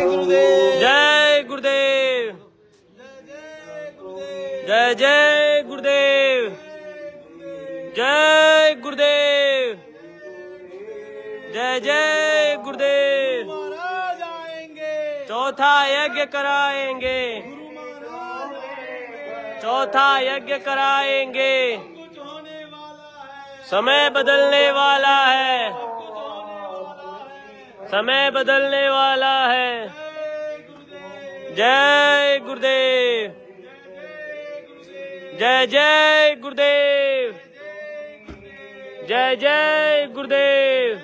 गुरुदेव जय गुरुदेव जय जय गुरुदेव जय गुरुदेव जय जय गुरुदेव। महाराज आएंगे, चौथा यज्ञ कराएंगे, चौथा यज्ञ कराएंगे। कुछ होने वाला है, समय बदलने वाला है, समय बदलने वाला है। जय गुरुदेव जय जय गुरुदेव जय जय गुरुदेव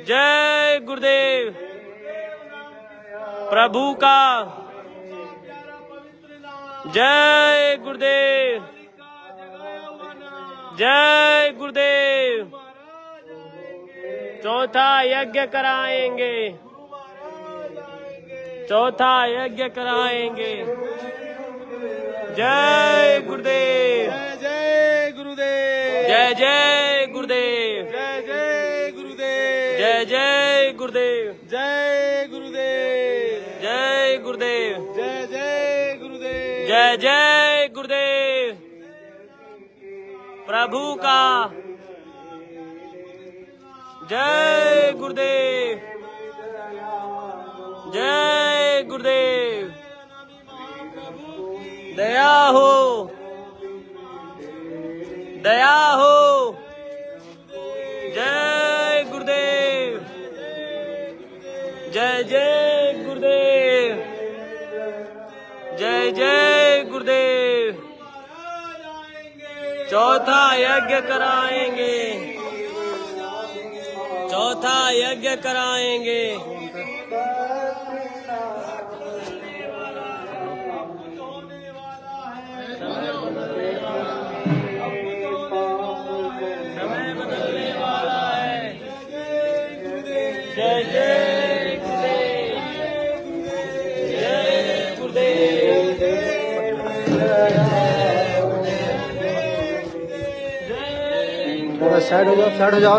जय गुरुदेव। प्रभु का जय गुरुदेव जय गुरुदेव। चौथा यज्ञ कराएंगे, चौथा यज्ञ कराएंगे। जय गुरुदेव जय जय गुरुदेव जय जय गुरुदेव जय जय गुरुदेव जय जय गुरुदेव जय गुरुदेव जय गुरुदेव जय जय गुरुदेव जय जय गुरुदेव। प्रभु का जय गुरुदेव जय गुरुदेव। दया हो, दया हो। जय गुरुदेव जय जय गुरुदेव जय जय गुरुदेव। चौथा यज्ञ कराएंगे, चौथा यज्ञ कराएंगे। समय बदलने वाला है। जय जय गुरुदेव जय गुरुदेव। थोड़ा साइड हो जाओ, साइड हो जाओ।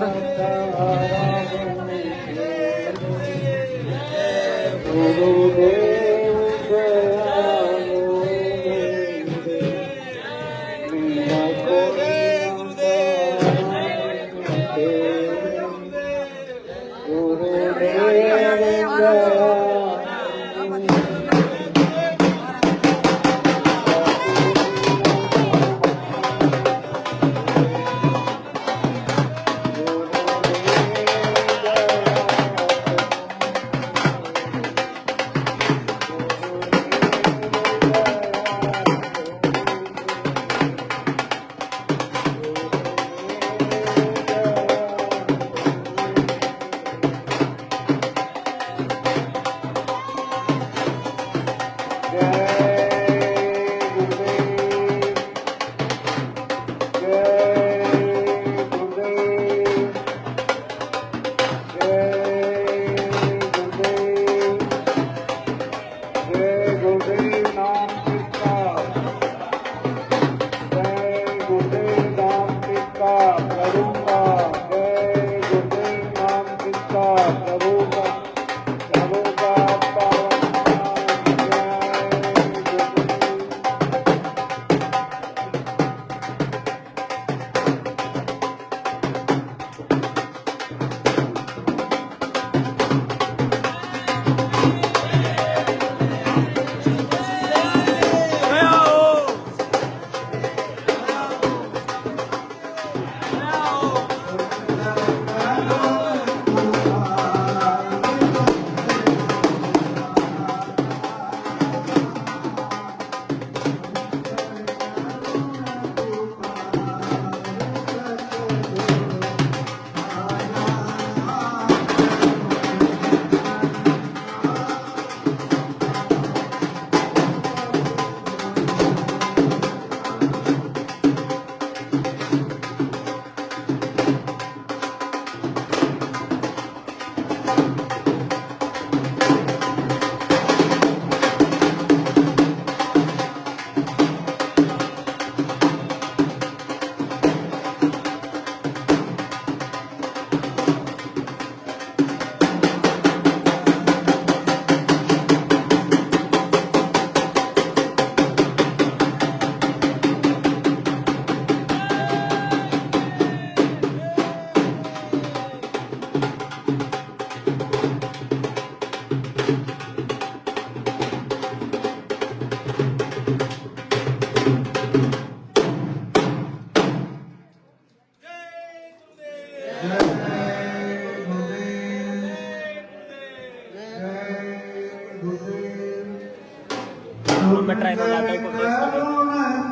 मैं ड्राइवर लाता हूँ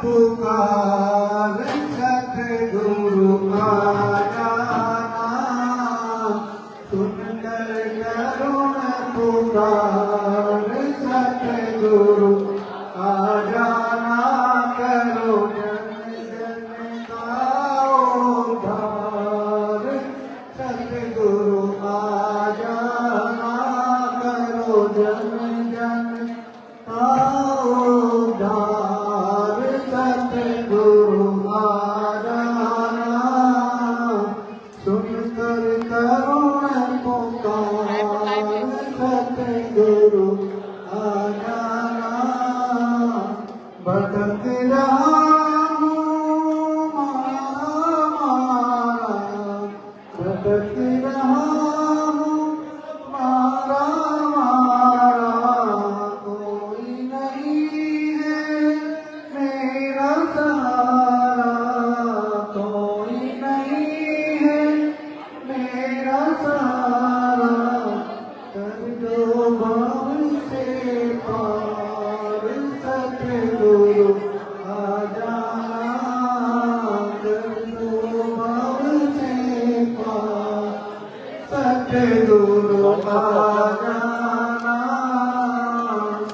पुकार सतगुरु आजा सुनकर करुण पुकार सतगुरु आजा करो जन जन का उद्धार सतगुरु आजा करो जन जन का उद्धार सतगुरु आजा सुनकर करुण पुकार सतगुरु आजा भटक रहा हूँ मारा भटक रहा हूँ मारा कोई नहीं है मेरा सहारा कोई नहीं है मेरा सहारा कर दो भव से पार सतगुरु आजा कर दो भव से पार सतगुरु आजा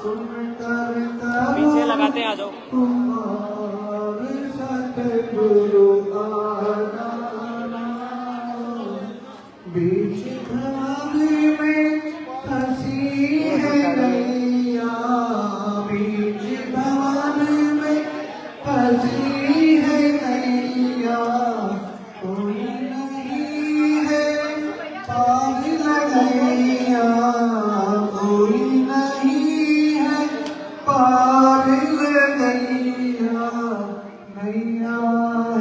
सुनकर पीछे लगाते आ जाओ कुमार सतगुरु आजा बीच भागी में हंसी है नैया बीच भागी में हंसी है नैया कोई नहीं है पागल नैया कोई नहीं है पागल नैया नैया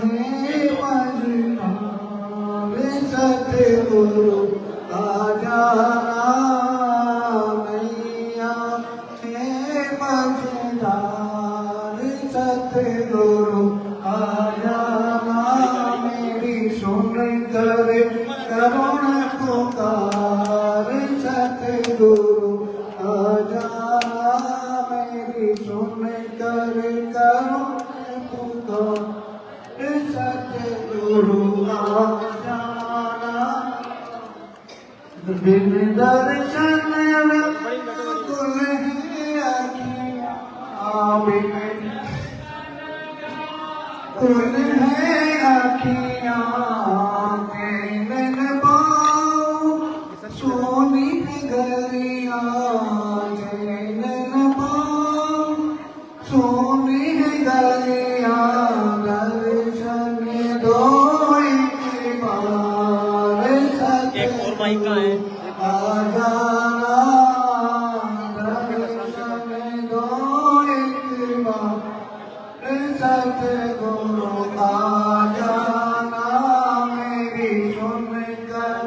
है मजनूर सतगुरु आजा नैया है मजनूर सतगुरु आजा मेरी सुन कर करुण पुकार सतगुरु आजा मेरी सुन कर करुण पुकार सतगुरु आजा बिन दर्शन कुल है अखियाँ बिन कुल है अखियाँ नैन पाऊँ सोनी गरिया नैन पाऊँ सोनी गरिया दर्शन दो एक बार एक और माइक का है आजा दर्शन दो एक बार सतगुरु आजा मेरी सुन कर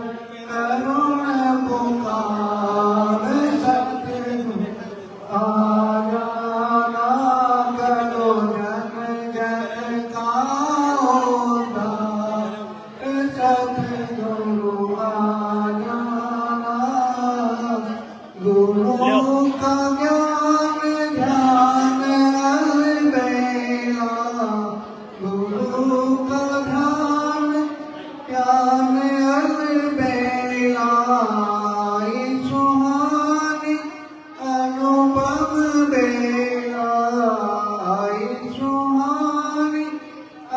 करुण पुकार सतगुरु आजा करो जन जन का उद्धार सतगुरु आजा गुरु का ज्ञान ध्यान अलबेला गुरु का ध्यान ज्ञान अलबेला सुहानी अनुभव बेला सुहानी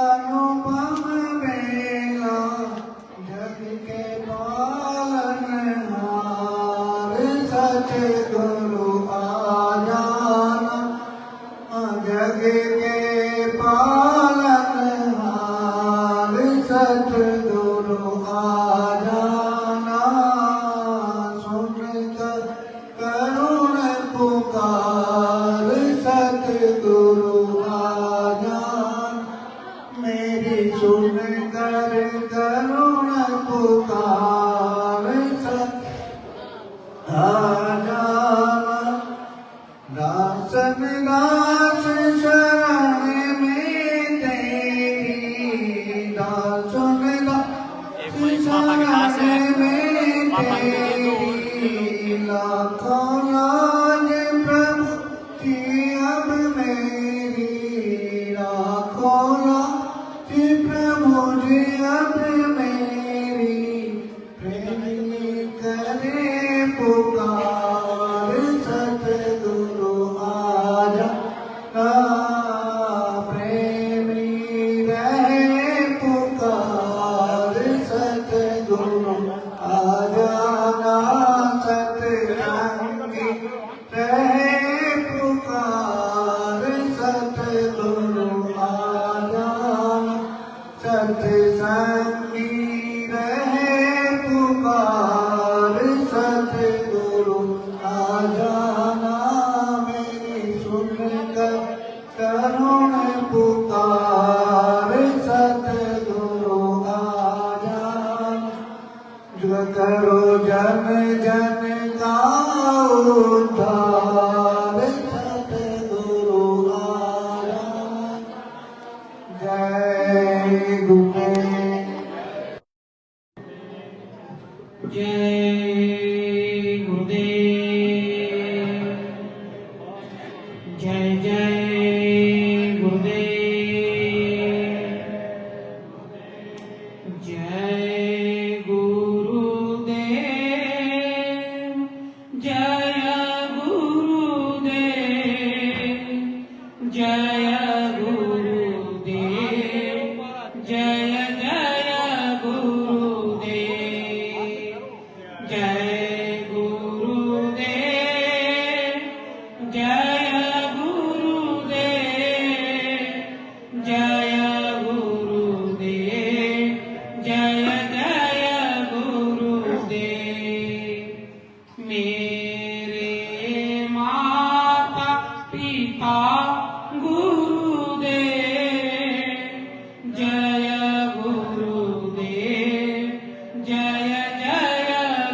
अनुभव बेला जग के पालनहार सतगुरु आजा जग के पालनहार सतगुरु आजा सुन कर करुण पुकार सतगुरु आजा मेरी सुन कर करुण पुकार आजा दासन दास शरण में तेरी दासन दास शरण में तेरी लाखों लाज प्रभु की अब पिता गुरुदेव जय गुरुदेव जय जय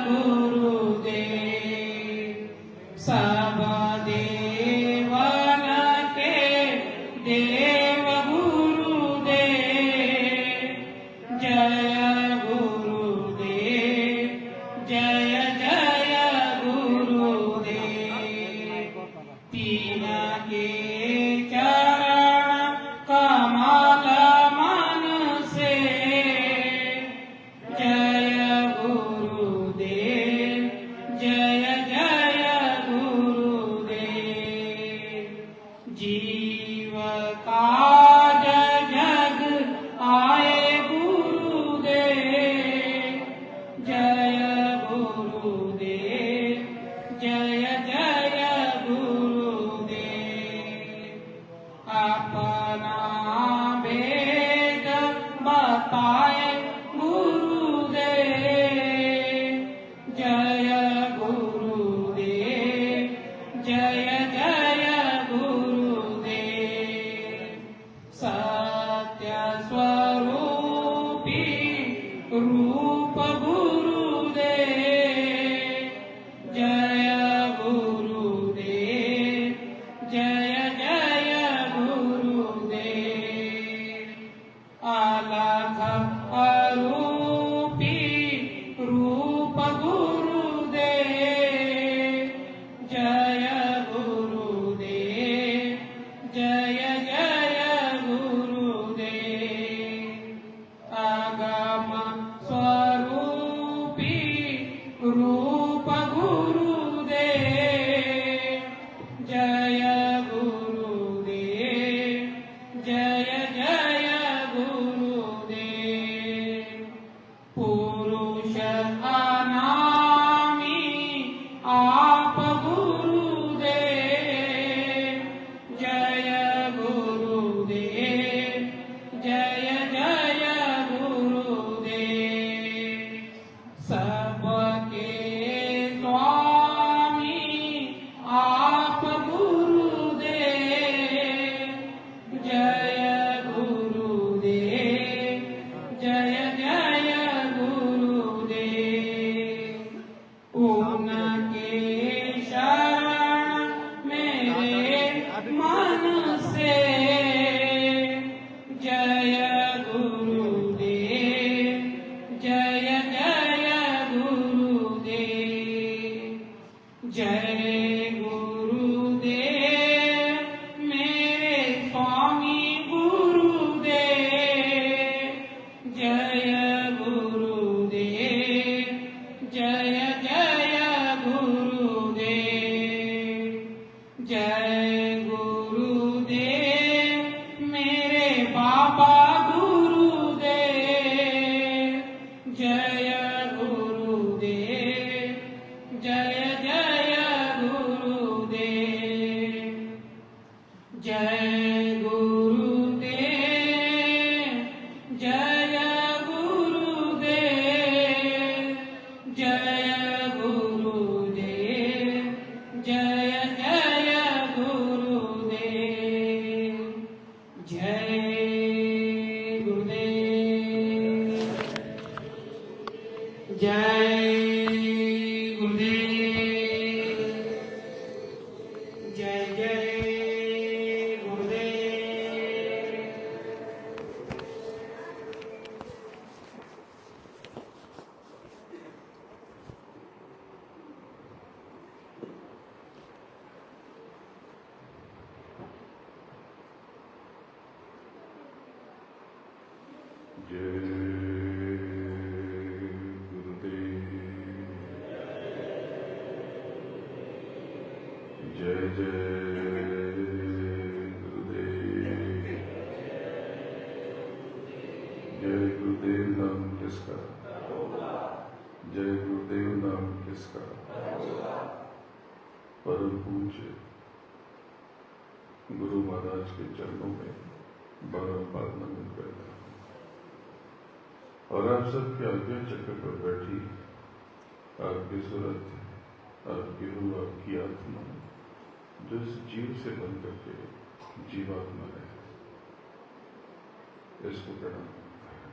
गुरुदेव सब देवन के देव गुरुदेव जय गुरुदेव जय जय गुरुदेव तीन के चरण कमल मन से जय गुरुदेव जय जय गुरुदेव जीव काज जग आए गुरुदेव जय गुरुदेव जय जय गुरुदेव अपना भेद बताए गुरुदेव जय गुरुदेव जय जय गुरुदेव सत्य स्वरूपी रूप गुरुदेव जय गुरुदेव जय जय गुरुदेव अलख अरूपी रूप गुरुदेव जय गुरुदेव जय जय गुरुदेव आगम स्वरूपी रूप गुरुदेव जय गुरुदेव जय जय गुरुदेव पुरुष अनामी आप गुरुदेव जय गुरुदेव जय जय गुरुदेव सबके स्वामी आप गुरुदेव जय गुरुदेव जय जय गुरुदेव उनके शरण मेरे मन से जय गुरुदेव जय जय गुरुदेव जय गुरुदेव मेरे स्वामी गुरुदेव जय गुरुदेव जय जय गुरुदेव जय गुरुदेव मेरे बाबा गुरुदेव जय गुरुदेव जय जय गुरुदेव जय गुरुदेव जय गुरुदेव जय गुरुदेव जय जय गुरुदेव जय गुरुदेव जय गुरुदेव जय जय गुरुदेव जय गुरुदेव नाम किसका? जय गुरुदेव नाम किसका? परम पूज्य गुरु महाराज के चरणों में बारंबार नमन करता हूं और आप सबके आज्ञा चक्र पर बैठी आपकी सूरत, आपकी रूह, आपकी आत्मा जो इस जीव से बन करके जीवात्मा है, इसको प्रणाम करता है।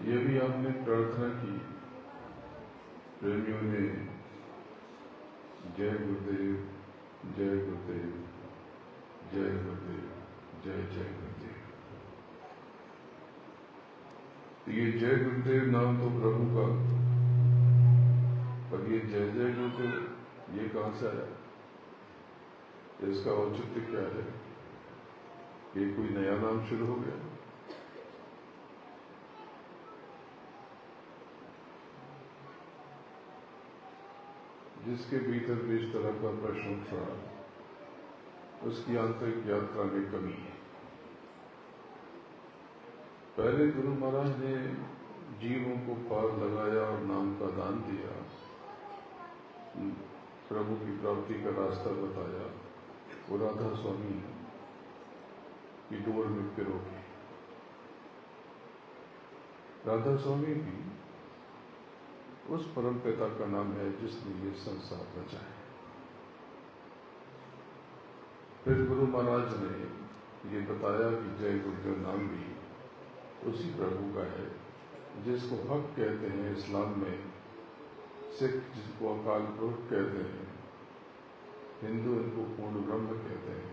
ये भी आपने प्रार्थना की, प्रेमियों ने, जय गुरुदेव, जय गुरुदेव, जय गुरुदेव, जय जय गुरुदेव। ये जय गुरुदेव नाम तो प्रभु का, पर ये जय जय गुरुदेव ये कहां से आया? इसका औचित्य क्या है? ये कोई नया नाम शुरू हो गया? जिसके भीतर भी इस तरह का प्रश्न उठा, उसकी आंतरिक यात्रा में कमी है। पहले गुरु महाराज ने जीवों को पार लगाया और नाम का दान दिया, प्रभु की प्राप्ति का रास्ता बताया। वो राधा स्वामी की डोर में पिरोगे। राधा स्वामी भी उस परम पिता का नाम है जिसने ये संसार रचा है। फिर गुरु महाराज ने ये बताया कि जय गुरुदेव नाम भी उसी प्रभु का है जिसको हक कहते हैं इस्लाम में, सिख जिसको अकाल पुरख कहते हैं, हिंदू इनको पूर्ण ब्रह्म कहते हैं,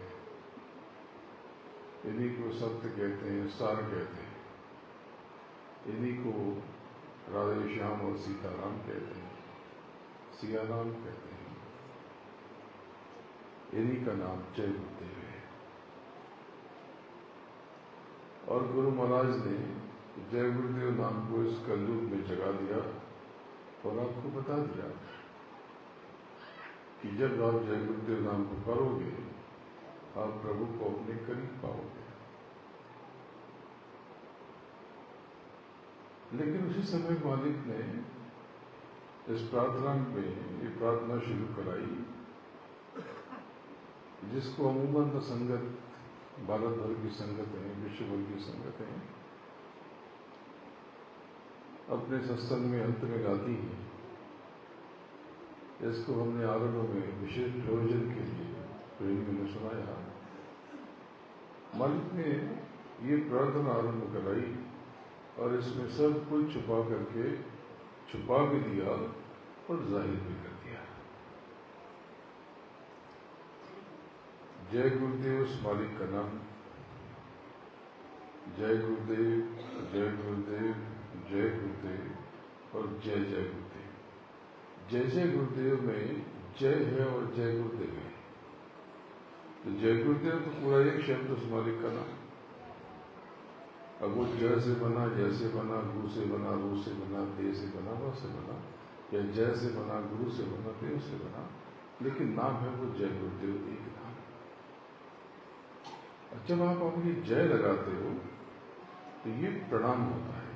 इन्हीं को सत्य कहते हैं, सार कहते हैं, इन्हीं को राधे श्याम और सीताराम कहते हैं, सियाराम कहते हैं। इन्हीं का नाम जय गुरुदेव है। और गुरु महाराज ने जय गुरुदेव नाम को इस कलयुग में जगा दिया और आपको बता दिया कि जब आप जय गुरुदेव नाम को करोगे, आप प्रभु को अपने करीब पाओगे। लेकिन उसी समय मालिक ने इस प्रार्थना में ये प्रार्थना शुरू कराई, जिसको अमूमन तो संगत, भारत भर की संगत है, विश्व भर की संगत है, अपने सत्संग में अंत में गाती है। इसको हमने आरंभ में विशेष प्रयोजन के लिए प्रेमियों ने सुनाया। मालिक ने ये प्रार्थना आरंभ कराई और इसमें सब कुछ छुपा भी दिया और जाहिर भी कर दिया। जय गुरुदेव उस मालिक का नाम। जय गुरुदेव, जय गुरुदेव, जय गुरुदेव और जय जय गुरुदेव। जय जय गुरुदेव में जय है और जय गुरुदेव है। तो जय गुरुदेव तो पूरा एक शब्द उस मालिक का नाम। अब वो जय से बना, जैसे बना, गु से बना, रू से बना, दे से बना, व से बना, या जय से बना, गुरु से बना, देव से बना, लेकिन नाम है वो जय गुरुदेव, एक नाम। जब आप अपनी जय लगाते हो तो ये प्रणाम होता है।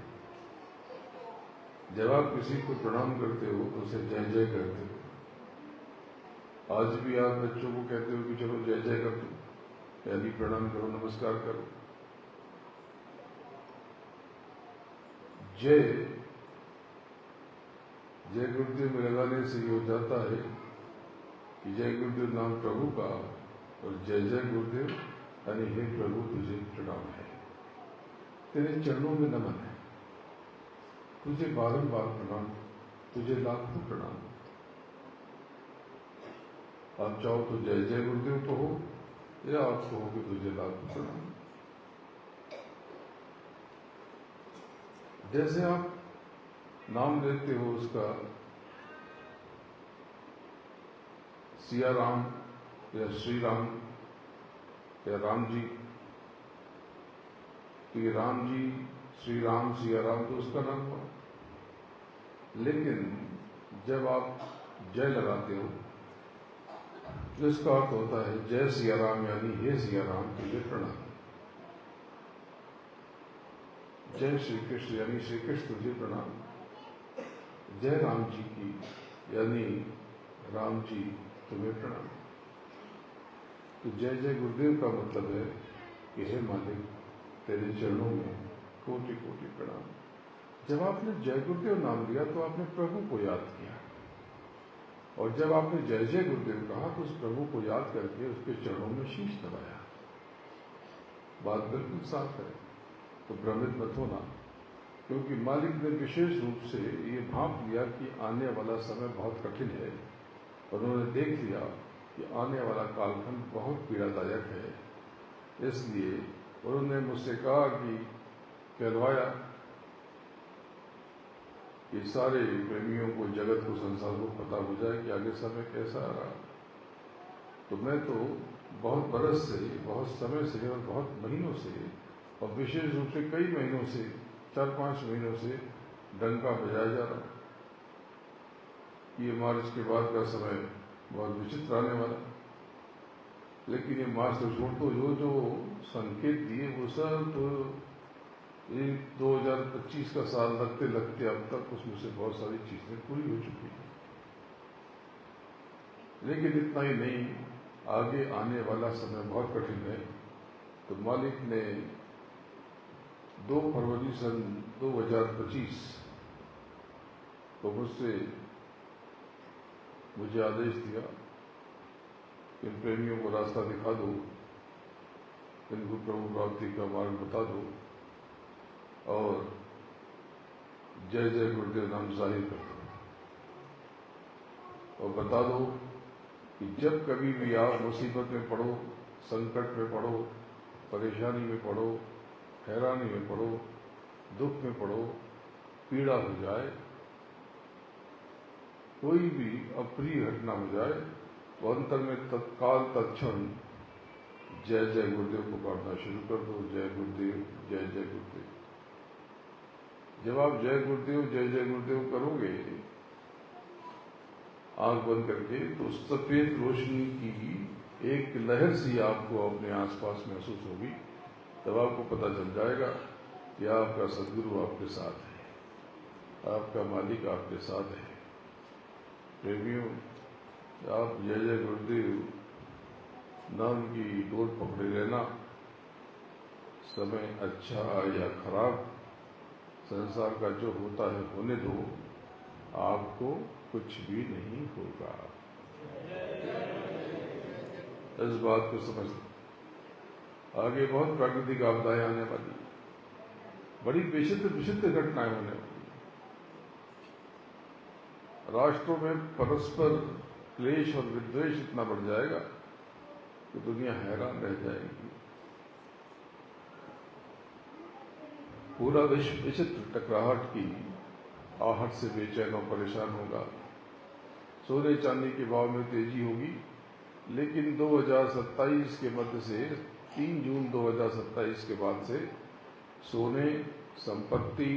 जब आप किसी को प्रणाम करते हो तो उसे जय जय करते हो। आज भी आप बच्चों को कहते हो कि चलो जय जय कर दो, यानी प्रणाम करो, नमस्कार करो। जय जय गुरुदेव में लगाने से ये हो जाता है कि जय गुरुदेव नाम प्रभु का और जय जय गुरुदेव यानी हे प्रभु तुझे प्रणाम है, तेरे चरणों में नमन है, तुझे बारंबार प्रणाम, तुझे लाखों प्रणाम। आप चाहो तो जय जय गुरुदेव कहो या आप कहो कि तुझे लाखों प्रणाम। जैसे आप नाम लेते हो उसका, सिया राम या श्री राम या राम जी, तो ये राम जी, श्री राम, सिया राम तो उसका नाम हुआ। लेकिन जब आप जय लगाते हो तो इसका अर्थ होता है जय सिया राम, यानी हे सिया राम तुझे प्रणाम। जय श्री कृष्ण यानी श्री कृष्ण तुझे प्रणाम। जय राम जी की यानी राम जी तुम्हें प्रणाम। तो जय जय गुरुदेव का मतलब है कि हे मालिक तेरे चरणों में कोटि कोटि प्रणाम। जब आपने जय गुरुदेव नाम लिया तो आपने प्रभु को याद किया और जब आपने जय जय गुरुदेव कहा तो उस प्रभु को याद करके उसके चरणों में शीश नवाया। बात बिल्कुल साफ है, तो भ्रमित मत होना, क्योंकि मालिक ने विशेष रूप से ये भांप लिया कि आने वाला समय बहुत कठिन है, और उन्होंने देख लिया कि आने वाला कालखंड बहुत पीड़ादायक है। इसलिए उन्होंने मुझसे कहा कि कहलवाया कि सारे प्रेमियों को, जगत को, संसार को पता हो जाए कि आगे समय कैसा आ रहा। तो मैं तो बहुत बरस से, बहुत समय से और बहुत महीनों से, और विशेष रूप से कई महीनों से, 4-5 महीनों से डंका बजाया जा रहा ये मार्च के बाद का समय बहुत विचित्र आने वाला। लेकिन ये मार्च तो छोड़ दो, जो संकेत दिए वो सब तो ये 2025 का साल लगते लगते अब तक उसमें से बहुत सारी चीजें पूरी हो चुकी हैं। लेकिन इतना ही नहीं, आगे आने वाला समय बहुत कठिन है। तो मालिक ने 2 फरवरी सन 2025 को मुझे आदेश दिया कि इन प्रेमियों को रास्ता दिखा दो, इनको प्रभु प्राप्ति का मार्ग बता दो और जय जय गुरुदेव नाम जाहिर कर दो, और बता दो कि जब कभी भी आप मुसीबत में पड़ो, संकट में पड़ो, परेशानी में पड़ो, हैरानी में पड़ो, दुख में पड़ो, पीड़ा हो जाए, कोई भी अप्रिय घटना हो जाए, तो अंतर में तत्काल तत्क्षण जय जय गुरुदेव को पढ़ना शुरू कर दो। जय गुरुदेव, जय जय गुरुदेव। जब आप जय गुरुदेव करोगे आंख बंद करके, तो सफेद रोशनी की एक लहर सी आपको अपने आसपास महसूस होगी। तब आपको पता चल जाएगा कि आपका सदगुरु आपके साथ है, आपका मालिक आपके साथ है। प्रेमियों, आप जय जय गुरुदेव नाम की डोर पकड़े रहना। समय अच्छा या खराब, संसार का जो होता है होने दो, आपको कुछ भी नहीं होगा। इस बात को समझ लो। आगे बहुत प्राकृतिक आपदाएं आने वाली, बड़ी विचित्र घटनाएं होने वाली। राष्ट्रों में परस्पर क्लेश और विद्वेष इतना बढ़ जाएगा कि दुनिया हैरान रह जाएगी। पूरा विश्व विचित्र टकराहट की आहट से बेचैन और परेशान होगा। सोने चांदी के भाव में तेजी होगी, लेकिन 2027 के मध्य से 3 जून 2027 के बाद से सोने, संपत्ति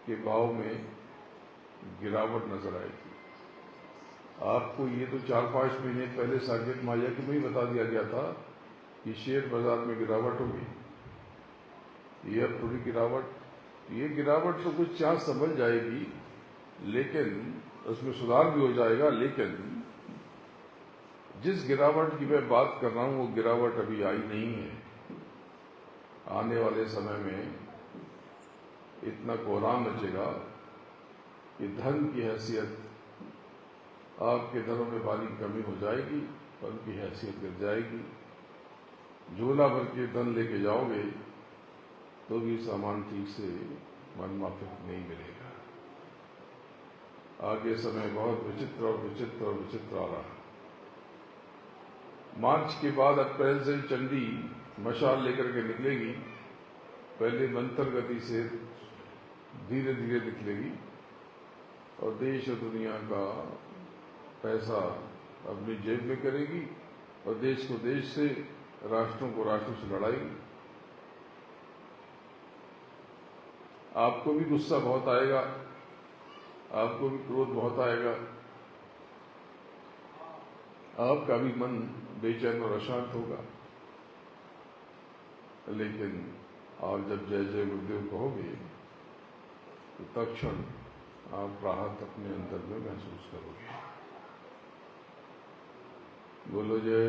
के भाव में गिरावट नजर आएगी। आपको ये तो 4-5 महीने पहले साकेत माया के में ही बता दिया गया था कि शेयर बाजार में गिरावट होगी। ये अब थोड़ी ये गिरावट तो कुछ चांस समझ जाएगी, लेकिन उसमें सुधार भी हो जाएगा। लेकिन जिस गिरावट की मैं बात कर रहा हूं, वो गिरावट अभी आई नहीं है। आने वाले समय में इतना कोहराम मचेगा कि धन की हैसियत, आपके धनों में भारी कमी हो जाएगी, धन की हैसियत गिर जाएगी। झोला भर के धन लेके जाओगे तो भी सामान ठीक से मनमाफिक नहीं मिलेगा। आगे समय बहुत विचित्र आ रहा है। मार्च के बाद अप्रैल से चंडी मशाल लेकर के निकलेगी। पहले मंत्र गति से धीरे धीरे निकलेगी और देश और दुनिया का पैसा अपनी जेब में करेगी और देश को देश से, राष्ट्रों को राष्ट्रों से लड़ाएगी। आपको भी गुस्सा बहुत आएगा, आपको भी क्रोध बहुत आएगा, आपका भी मन बेचैन और अशांत होगा। लेकिन आप जब जय जय गुरुदेव कहोगे तो तत्क्षण आप राहत अपने अंदर में महसूस करोगे। बोलो जय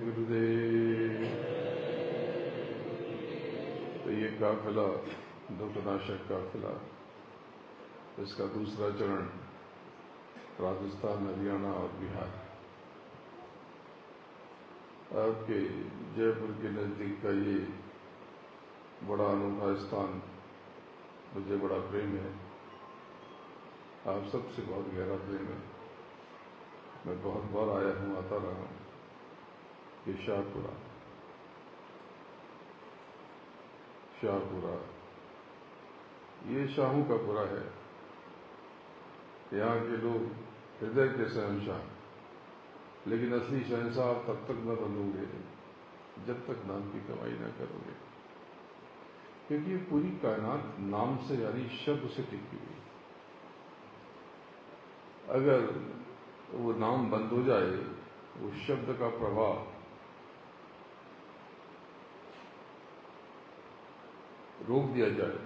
गुरुदेव। तो ये काफिला दुष्टनाशक काफिला, इसका दूसरा चरण राजस्थान, हरियाणा और बिहार। आपके जयपुर के नज़दीक का ये बड़ा अनोखा स्थान मुझे बड़ा प्रेम है। आप सबसे बहुत गहरा प्रेम है। मैं बहुत बार आया हूँ, आता रहा हूँ। ये शाहपुरा ये शाहों का पुरा है। यहाँ के लोग हृदय के शहंशाह, लेकिन असली शहंशाह आप तब तक न बनोगे जब तक नाम की कमाई न करोगे, क्योंकि ये पूरी कायनात नाम से यानी शब्द से टिकी हुई। अगर वो नाम बंद हो जाए, वो शब्द का प्रभाव रोक दिया जाए,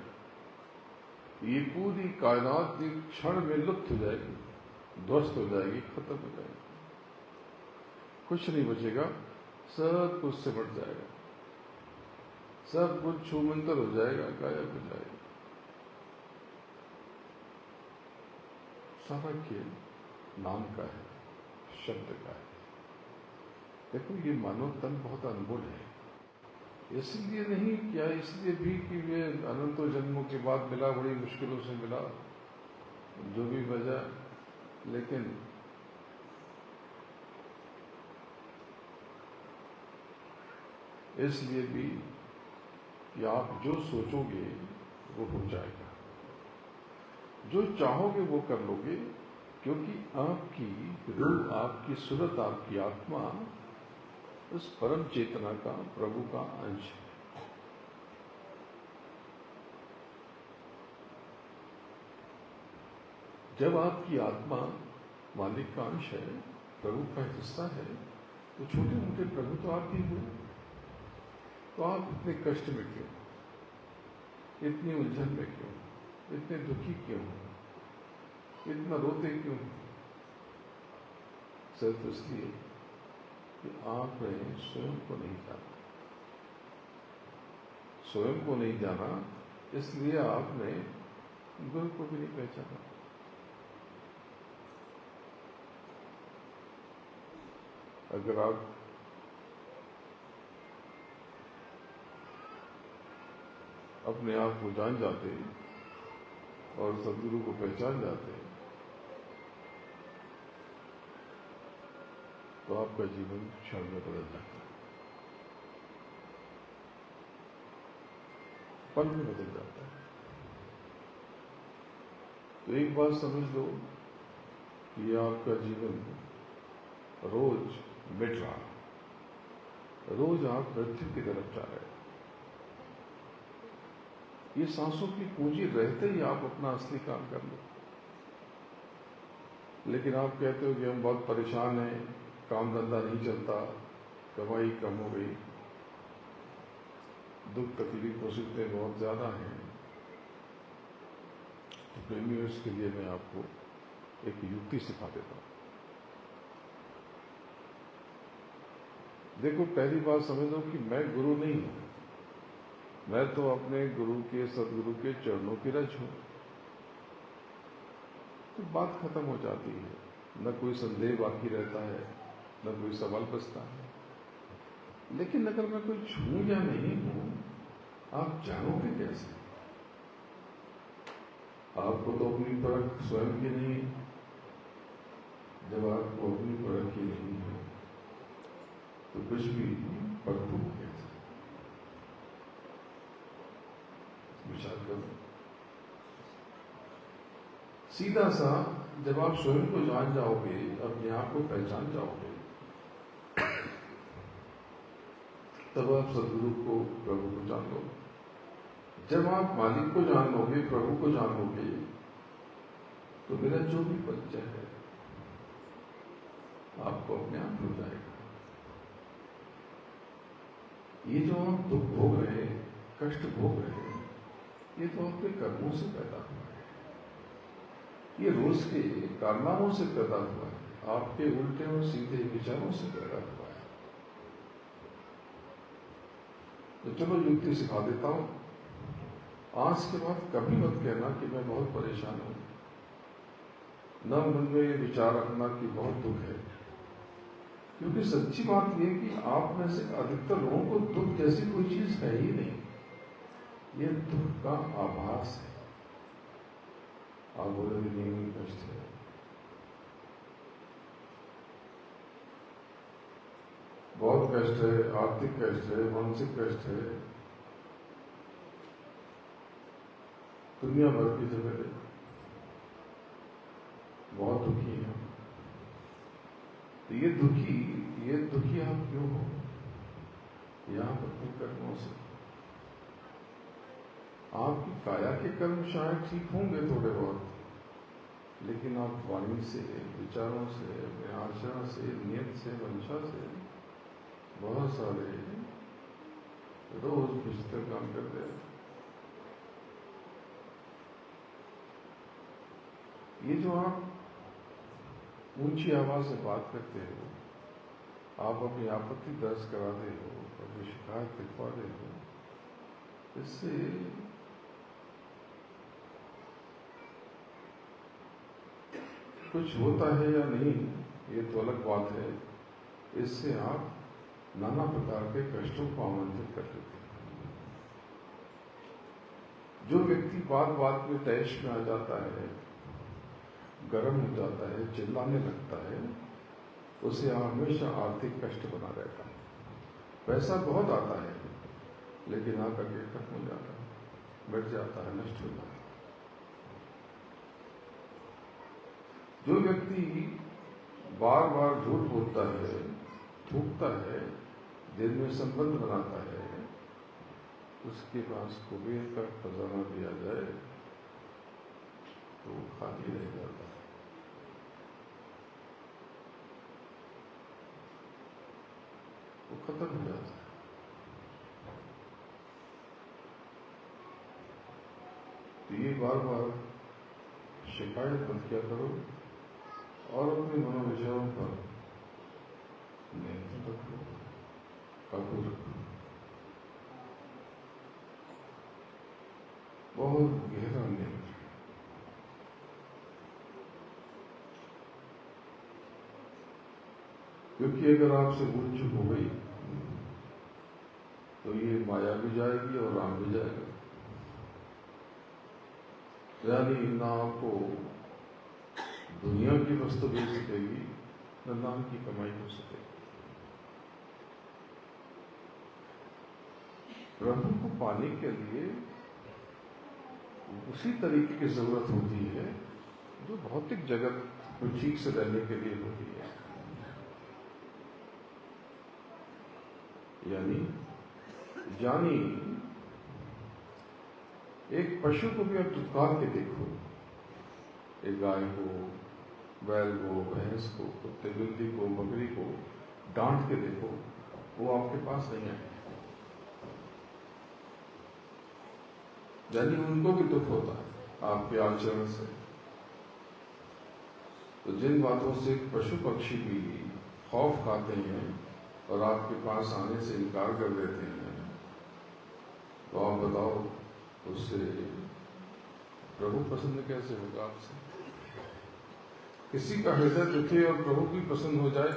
ये पूरी कायनात एक क्षण में लुप्त हो जाएगी, ध्वस्त हो जाएगी, खत्म हो जाएगी, कुछ नहीं बचेगा, सब कुछ सिमट जाएगा, सब कुछ छूमंतर हो जाएगा, गायब हो जाएगा। सारा खेल नाम का है, शब्द का है। देखो, ये मानव तन बहुत अनमोल है। इसलिए नहीं क्या, इसलिए भी कि वे अनंतों जन्मों के बाद मिला, बड़ी मुश्किलों से मिला, जो भी वजह, लेकिन इसलिए भी कि आप जो सोचोगे वो हो जाएगा, जो चाहोगे वो कर लोगे, क्योंकि आपकी रूह, आपकी सूरत, आपकी आत्मा उस परम चेतना का, प्रभु का अंश है। जब आपकी आत्मा मालिक का अंश है, प्रभु का हिस्सा है, तो छोटे मोटे प्रभु तो आप ही हो। तो आप इतने कष्ट में क्यों, इतनी उलझन में क्यों, इतने दुखी क्यों, इतना रोते क्यों? सिर्फ इसलिए कि आपने स्वयं को नहीं जाना। स्वयं को नहीं जाना, इसलिए आपने गुरु को भी नहीं पहचाना। अगर आप अपने आप को जान जाते और सदगुरु को पहचान जाते, तो आपका जीवन क्षण में बदल जाता है, पल में बदल जाता है। तो एक बात समझ लो कि आपका जीवन रोज मिट रहा, रोज आप मृत्यु की तरफ जा रहे हैं। ये सांसों की पूंजी रहते ही आप अपना असली काम कर लो। लेकिन आप कहते हो कि हम बहुत परेशान हैं, काम धंधा नहीं चलता, कमाई कम हो गई, दुख तकलीफ मुसीबतें बहुत ज्यादा हैं। तो प्रेमियों, इसके लिए मैं आपको एक युक्ति सिखा देता हूं। देखो, पहली बात समझ लो कि मैं गुरु नहीं हूं, मैं तो अपने गुरु के, सदगुरु के चरणों की रज हूं। तो बात खत्म हो जाती है, न कोई संदेह बाकी रहता है, न कोई सवाल बचता है। लेकिन अगर मैं कोई छूं या नहीं हूं, आप जानोगे कैसे? आपको तो अपनी परख स्वयं की नहीं। जब आपको अपनी परख की नहीं है, तो कुछ भी परखो कैसे? विचार करो। सीधा सा, जब आप स्वयं को जान जाओगे, अपने आप को पहचान जाओगे, तब आप सदगुरु को, प्रभु को जान लोगे। जब आप मालिक को जान लोगे, प्रभु को जान लोगे, तो मेरा जो भी परिचय है आपको अपने आप हो जाएगा। ये जो आप दुख भोग रहे हैं, कष्ट भोग रहे हैं, ये तो आपके कर्मों से पैदा हुआ है, ये रोज के कारनामों से पैदा हुआ है, आपके उल्टे और सीधे विचारों से पैदा हुआ है। तो चलो युक्ति सिखा देता हूं। आज के बाद कभी मत कहना कि मैं बहुत परेशान हूं। न मन में ये विचार रखना कि बहुत दुख है, क्योंकि सच्ची बात यह कि आप में से अधिकतर लोगों को दुख जैसी कोई चीज है ही नहीं। ये दुख का आभास है। आप बोलोगे नहीं कष्ट है, बहुत कष्ट है, आर्थिक कष्ट है, मानसिक कष्ट है, दुनिया भर की जगह बहुत दुखी है। तो ये दुखी आप क्यों हो? यहां अपने कर्मों से। आपकी काया के कर्म शायद ठीक होंगे थोड़े बहुत, लेकिन आप वाणी से, विचारों से, अपने आचरण से, नियत से, मंशा से बहुत सारे रोज भीतर काम करते हैं। ये जो आप ऊंची आवाज से बात करते हो, आप अपनी आपत्ति दर्ज कराते हो, अपनी शिकायत लिखवाते हो, इससे कुछ होता है या नहीं ये तो अलग बात है। इससे आप नाना प्रकार के कष्टों को आमंत्रित कर देते हैं। जो व्यक्ति बात बात में तैश में आ जाता है, गर्म हो जाता है, चिल्लाने लगता है, उसे हमेशा आर्थिक कष्ट बना रहता है। पैसा बहुत आता है, लेकिन आकर के खत्म हो जाता है, बढ़ जाता है, नष्ट हो जाता है। जो व्यक्ति बार बार झूठ बोलता है, थूकता है, दिल में संबंध बनाता है, उसके पास कुबेर का खजाना दिया जाए तो खाली रह जाता है। वो खत्म हो जाता है। तो ये बार बार शिकायत मत किया करो और अपने मनोविचारों पर नियंत्रण रखो, काबू रखो। बहुत गहरा नियंत्रण। क्योंकि अगर आपसे भूल चूक हो गई तो ये माया भी जाएगी और राम भी जाएगा। यानी ना आपको दुनिया की वस्तु मिल सकेगी, न नाम की कमाई हो सकेगी। प्रभु को पाने के लिए उसी तरीके की जरूरत होती है जो भौतिक जगत में ठीक से रहने के लिए होती है। यानी एक पशु को भी आप दुत्कार के देखो, एक गाय को, बैल को, भैंस को, कुत्ते बिल्ली को, बकरी को डांट के देखो, वो आपके पास नहीं आए। यानी उनको भी दुख होता है आपके आचरण से। तो जिन बातों से पशु पक्षी भी खौफ खाते हैं और आपके पास आने से इनकार कर देते हैं, तो आप बताओ उससे प्रभु पसंद कैसे होगा आपसे? किसी का हृदय दुखे और प्रभु भी पसंद हो जाए,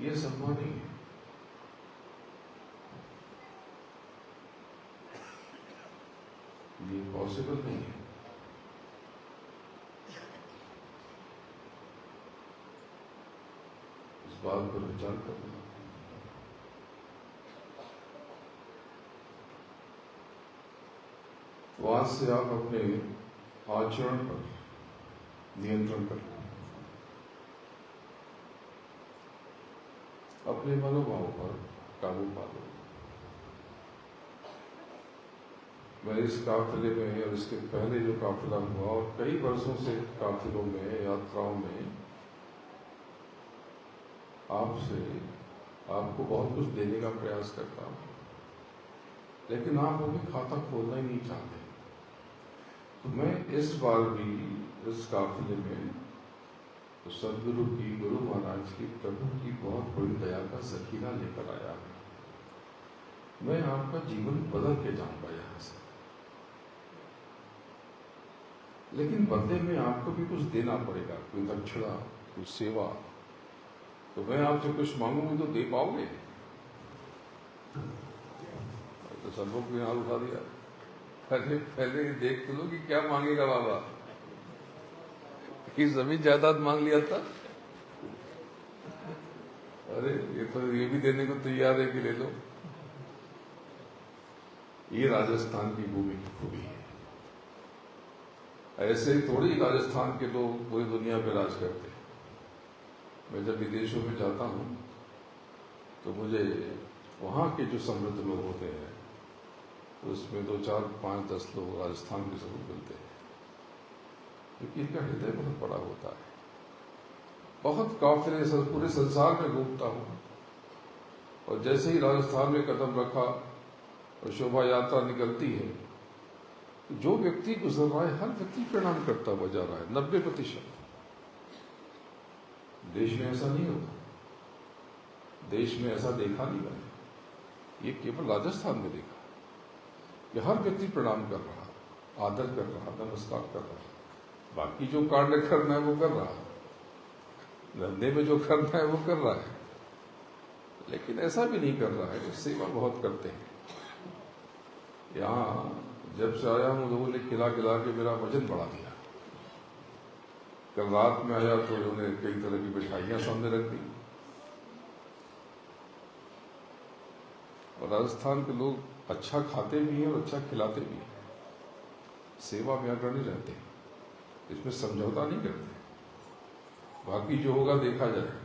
ये संभव नहीं है। ये पॉसिबल नहीं है। इस बात पर विचार करना। तो आज से आप अपने आचरण पर नियंत्रण करें, अपने मनोभाव पर काबू पा लो। मैं इस काफिले में और इसके पहले जो काफिला हुआ और कई वर्षों से काफिलों में, यात्राओं में आपको बहुत कुछ देने का प्रयास करता हूं, लेकिन आप वो भी खाता खोलना ही नहीं चाहते। तो मैं इस बार भी इस काफिले में तो सदगुरु की, गुरु महाराज की, प्रभु की बहुत बड़ी दया का जखीरा लेकर आया। मैं आपका जीवन बदल के जाऊंगा यहां से। लेकिन बदले में आपको भी कुछ देना पड़ेगा, कोई दक्षिणा, कोई सेवा। तो मैं आपसे कुछ मांगूंगी तो दे पाओगे? तो सब लोग ने हाथ उठा दिया। पहले देख तो लो कि क्या मांगेगा बाबा। कि जमीन जायदाद मांग लिया था, अरे ये तो ये भी देने को तैयार है कि ले लो। ये राजस्थान की भूमि की खूबी है। ऐसे थोड़ी राजस्थान के लोग पूरी दुनिया पे राज करते हैं। मैं जब विदेशों में जाता हूं तो मुझे वहां के जो समृद्ध लोग होते हैं उसमें 2, 4, 5, 10 लोग राजस्थान के जरूर मिलते हैं, क्योंकि इनका हृदय बहुत बड़ा होता है। बहुत काफिले पूरे संसार में घूमता हूं और जैसे ही राजस्थान में कदम रखा और शोभा यात्रा निकलती है, जो व्यक्ति गुजर रहा है हर व्यक्ति प्रणाम करता हुआ जा रहा है, 90%। देश में ऐसा नहीं होता, देश में ऐसा देखा नहीं मैंने, ये केवल राजस्थान में देखा कि हर व्यक्ति प्रणाम कर रहा, आदर कर रहा, नमस्कार कर रहा। बाकी जो कार्य करना है वो कर रहा, धंधे में जो करना है वो कर रहा है, लेकिन ऐसा भी नहीं कर रहा है। सेवा बहुत करते हैं। यहाँ जब से आया हूं लोगों ने खिला खिला के मेरा वजन बढ़ा दिया। कल रात में आया तो उन्होंने कई तरह की मिठाइयां सामने रख दी। और राजस्थान के लोग अच्छा खाते भी हैं और अच्छा खिलाते भी हैं। सेवा में अग्रणी रहते हैं, इसमें समझौता नहीं करते। बाकी जो होगा देखा जाएगा।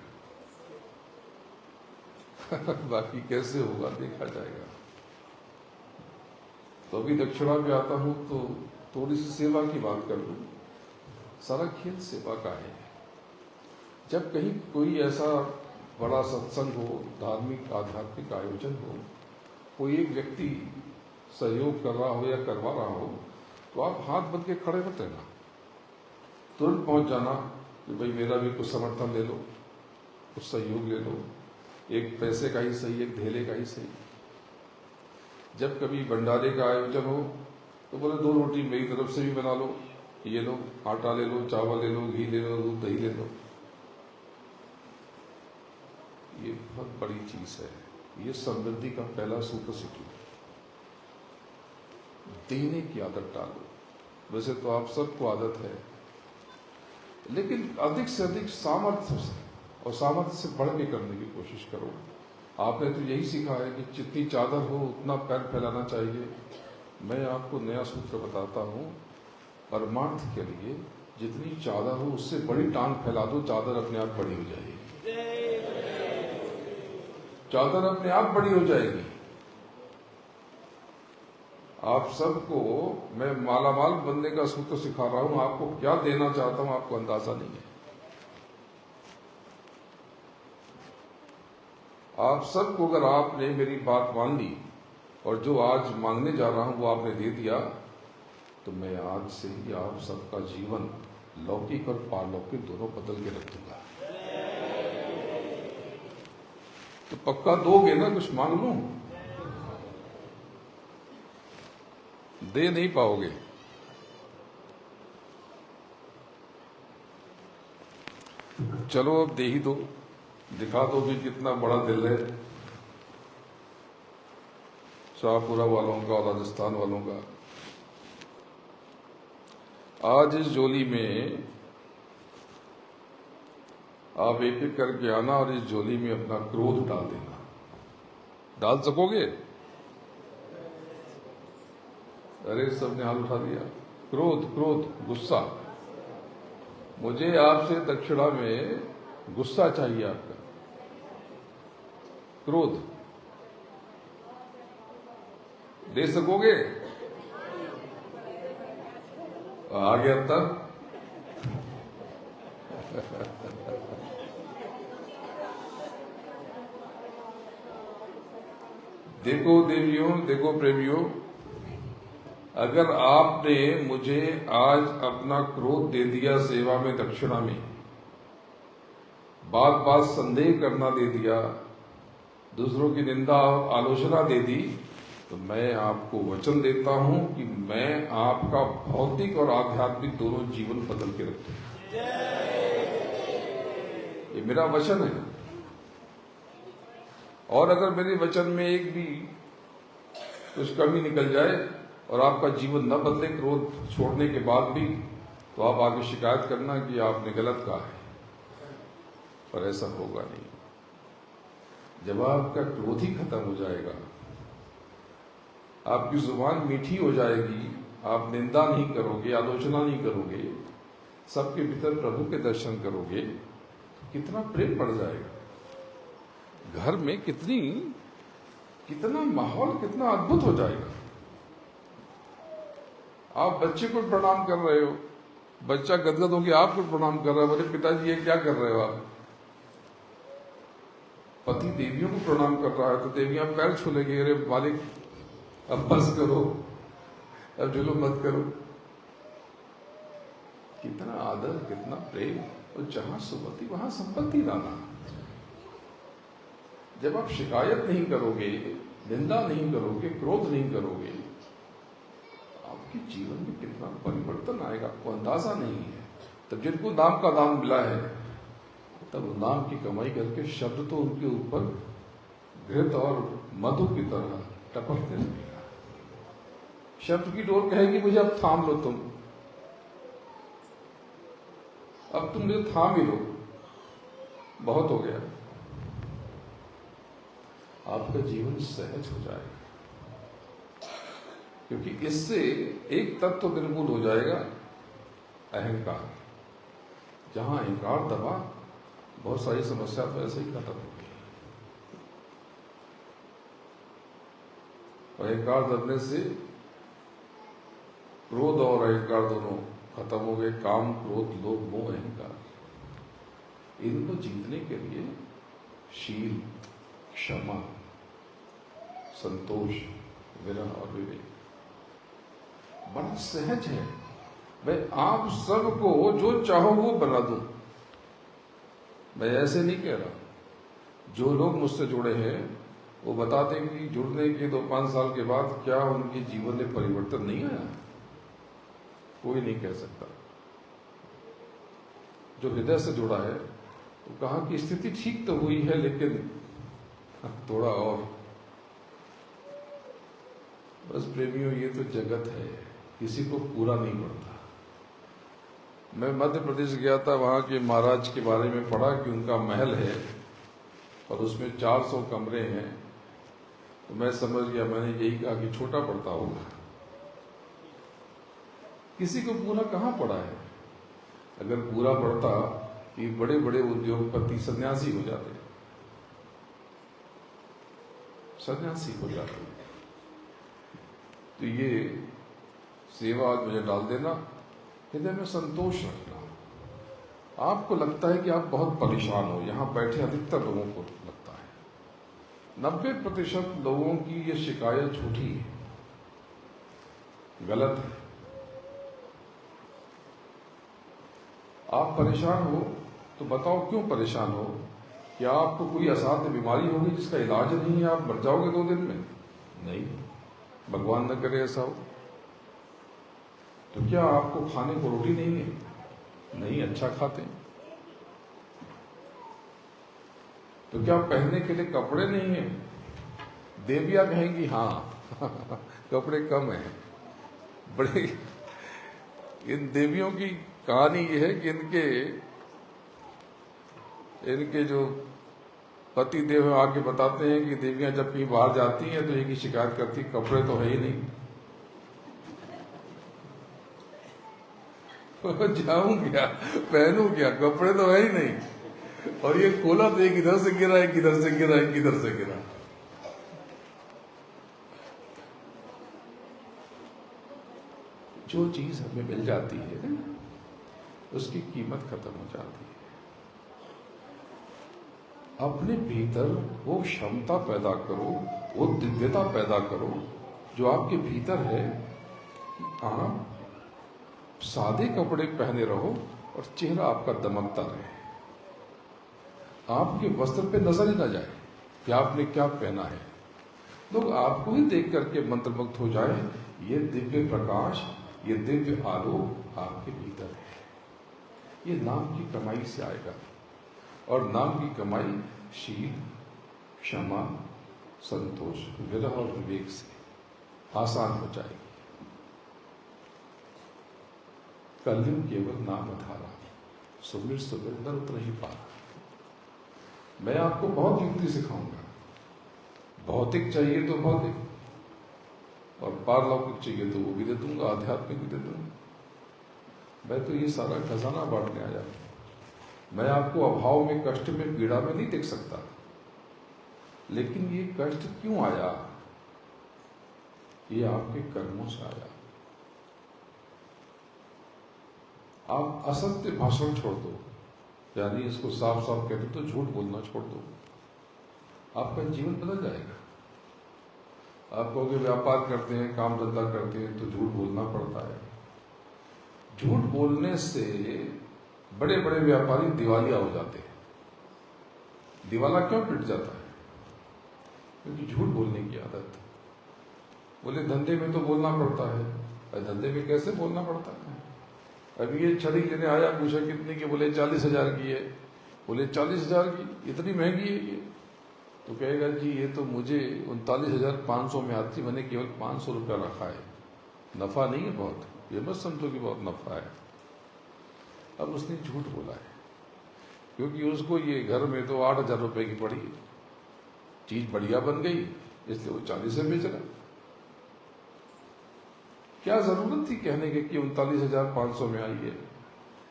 बाकी कैसे होगा देखा जाएगा। तो अभी दक्षिणा में आता हूं तो थोड़ी सी सेवा की बात कर लूं। सारा खेल सेवा का है। जब कहीं कोई ऐसा बड़ा सत्संग हो, धार्मिक आध्यात्मिक आयोजन हो, कोई एक व्यक्ति सहयोग कर रहा हो या करवा रहा हो, तो आप हाथ बंद के खड़े मत रहना, तुरंत पहुंच जाना कि भाई मेरा भी कुछ समर्थन ले लो, कुछ सहयोग ले लो, एक पैसे का ही सही, एक ढेले का ही सही। जब कभी भंडारे का आयोजन हो तो बोले 2 रोटी मेरी तरफ से भी बना लो, ये लो, आटा ले लो, चावल ले लो, घी ले लो, दूध दही ले लो। ये बहुत बड़ी चीज है। ये समृद्धि का पहला सूत्र सीखो। देने की आदत डालो। वैसे तो आप सबको आदत है, लेकिन अधिक से अधिक सामर्थ्य से और सामर्थ्य से बढ़ के करने की कोशिश करो। आपने तो यही सीखा है कि जितनी चादर हो उतना पैर फैलाना चाहिए। मैं आपको नया सूत्र बताता हूं। परमार्थ के लिए जितनी चादर हो उससे बड़ी टांग फैला दो, चादर अपने आप बड़ी हो जाएगी। चादर अपने आप बड़ी हो जाएगी। आप सबको मैं मालामाल बनने का सूत्र सिखा रहा हूं। आपको क्या देना चाहता हूं आपको अंदाजा नहीं है। आप सबको अगर आपने मेरी बात मान ली और जो आज मांगने जा रहा हूं वो आपने दे दिया, तो मैं आज से ही आप सबका जीवन लौकिक और पारलौकिक दोनों बदल के रख दूंगा। तो पक्का दोगे ना? कुछ मांग लूं? दे नहीं पाओगे। चलो अब दे ही दो, दिखा दो कि कितना बड़ा दिल है शाहपुरा वालों का और राजस्थान वालों का। आज इस झोली में आप एक एक करके आना और इस झोली में अपना क्रोध डाल देना। डाल सकोगे? अरे सबने हाथ उठा दिया। क्रोध, क्रोध, गुस्सा। मुझे आपसे दक्षिणा में गुस्सा चाहिए आपका। क्रोध दे सकोगे? आ गया तब। देखो देवियों, देखो प्रेमियों, अगर आपने मुझे आज अपना क्रोध दे दिया सेवा में, दक्षिणा में, बात बात संदेह करना दे दिया, दूसरों की निंदा और आलोचना दे दी, तो मैं आपको वचन देता हूं कि मैं आपका भौतिक और आध्यात्मिक दोनों जीवन बदल के रखूंगा। ये मेरा वचन है। और अगर मेरे वचन में एक भी कुछ कमी निकल जाए और आपका जीवन न बदले क्रोध छोड़ने के बाद भी, तो आप आगे शिकायत करना कि आपने गलत कहा है, पर ऐसा होगा नहीं। जब आपका क्रोध ही खत्म हो जाएगा, आपकी जुबान मीठी हो जाएगी, आप निंदा नहीं करोगे, आलोचना नहीं करोगे, सबके भीतर प्रभु के दर्शन करोगे, तो कितना प्रेम बढ़ जाएगा घर में, कितना माहौल कितना अद्भुत हो जाएगा। आप बच्चे को प्रणाम कर रहे हो, बच्चा गदगद होकर आपको प्रणाम कर रहा है, बोले पिताजी ये क्या कर रहे हो आप? पति देवियों को प्रणाम कर रहा है तो देवियां पैर छू लेंगी, अरे मालिक अब बस करो, अब जुल्म मत करो। कितना आदर, कितना प्रेम। और जहां सुमति वहां संपत्ति लाना। जब आप शिकायत नहीं करोगे, निंदा नहीं करोगे, क्रोध नहीं करोगे, आपके जीवन में कितना परिवर्तन आएगा आपको अंदाजा नहीं है। तब जिनको नाम का दान मिला है, तब नाम की कमाई करके शब्द तो उनके ऊपर घृत और मधु की तरह टपकने लगेगा। शब्द की डोर कहेगी मुझे अब थाम लो, अब तुम मुझे थाम ही लो, बहुत हो गया। आपका जीवन सहज हो जाएगा, क्योंकि इससे एक तत्व निर्मूल हो जाएगा, अहंकार। जहां अहंकार दबा, बहुत सारी समस्या तो ऐसे ही खत्म हो गई। और अहंकार दबने से क्रोध और अहंकार दोनों खत्म हो गए। काम, क्रोध, लोभ, मोह, अहंकार, इनको जीतने के लिए शील, क्षमा, संतोष, विरह और विवेक बड़ा सहज है। मैं आप सबको जो चाहो वो बना दूं। मैं ऐसे नहीं कह रहा। जो लोग मुझसे जुड़े हैं वो बताते कि जुड़ने के 2-5 साल के बाद क्या उनके जीवन में परिवर्तन नहीं आया। कोई नहीं कह सकता। जो हृदय से जुड़ा है वो कहा कि स्थिति ठीक तो हुई है, लेकिन थोड़ा और। बस प्रेमियों, ये तो जगत है, किसी को पूरा नहीं पड़ता। मैं मध्य प्रदेश गया था, वहां के महाराज के बारे में पढ़ा कि उनका महल है और उसमें 400 कमरे हैं। तो मैं समझ गया, मैंने यही कहा कि छोटा पड़ता होगा। किसी को पूरा कहां पड़ा है? अगर पूरा पड़ता कि बड़े बड़े उद्योगपति सन्यासी हो जाते, सन्यासी हो जाते। तो ये सेवा आज मुझे डाल देना, हृदय में संतोष रखना। आपको लगता है कि आप बहुत परेशान हो, यहां बैठे अधिकतर लोगों को लगता है। 90% लोगों की ये शिकायत झूठी है, गलत है। आप परेशान हो तो बताओ क्यों परेशान हो? क्या आपको कोई असाध्य बीमारी होगी जिसका इलाज नहीं है, आप मर जाओगे 2 दिन में? नहीं, भगवान न करे ऐसा हो। तो क्या आपको खाने को रोटी नहीं है? नहीं, अच्छा खाते हैं। तो क्या पहनने के लिए कपड़े नहीं है? देवियां कहेंगी हाँ कपड़े कम हैं। बड़े इन देवियों की कहानी ये है कि इनके जो पति देव आके बताते हैं कि देवियां जब कहीं बाहर जाती हैं तो एक ही शिकायत करती, कपड़े तो है ही नहीं। जाऊं क्या, पहनूं क्या, कपड़े तो है ही नहीं। और ये खोला तो एक इधर से गिरा, एक इधर से गिरा, एक इधर से गिरा। जो चीज हमें मिल जाती है उसकी कीमत खत्म हो जाती है। अपने भीतर वो क्षमता पैदा करो, वो दिव्यता पैदा करो जो आपके भीतर है। आप सादे कपड़े पहने रहो और चेहरा आपका दमकता रहे। आपके वस्त्र पे नजर ही न जाए कि आपने क्या पहना है। लोग आपको ही देख करके मंत्रमुग्ध हो जाए। ये दिव्य प्रकाश, ये दिव्य आलोक आपके भीतर है। ये नाम की कमाई से आएगा, और नाम की कमाई शील, क्षमा, संतोष, विरह और विवेक से आसान हो जाएगी। कलयुग केवल नाम अधारा, सुमिर सुमिर नर उतर ही पारा। मैं आपको बहुत युक्ति सिखाऊंगा। भौतिक चाहिए तो भौतिक, और पारलौकिक चाहिए तो वो भी दे दूंगा, आध्यात्मिक भी दे दूंगा। मैं तो ये सारा खजाना बांटने आया। मैं आपको अभाव में, कष्ट में, पीड़ा में नहीं देख सकता, लेकिन ये कष्ट क्यों आया? ये आपके कर्मों से आया। आप असत्य भाषण छोड़ दो, यानी इसको साफ साफ कहते तो झूठ बोलना छोड़ दो, आपका जीवन बदल जाएगा। आप कहोगे व्यापार करते हैं, काम धंधा करते हैं तो झूठ बोलना पड़ता है। झूठ बोलने से बड़े बड़े व्यापारी दिवालिया हो जाते हैं। दिवाला क्यों पिट जाता है? क्योंकि झूठ बोलने की आदत। बोले धंधे में तो बोलना पड़ता है। अरे धंधे में कैसे बोलना पड़ता है? अभी ये छड़ी लेने आया, पूछा कितने की? बोले 40,000 की है। बोले 40,000 की? इतनी महंगी है ये? तो कहेगा जी ये तो मुझे 39,500 में आती, मैंने केवल 500 रुपया रखा है। नफा नहीं है बहुत, ये मत समझो कि बहुत नफा है। अब उसने झूठ बोला है, क्योंकि उसको ये घर में तो 8,000 रुपए की पड़ी, चीज बढ़िया बन गई, इसलिए वो 40 में बेच रहा। क्या जरूरत थी कहने के कि 39,500 में आई है?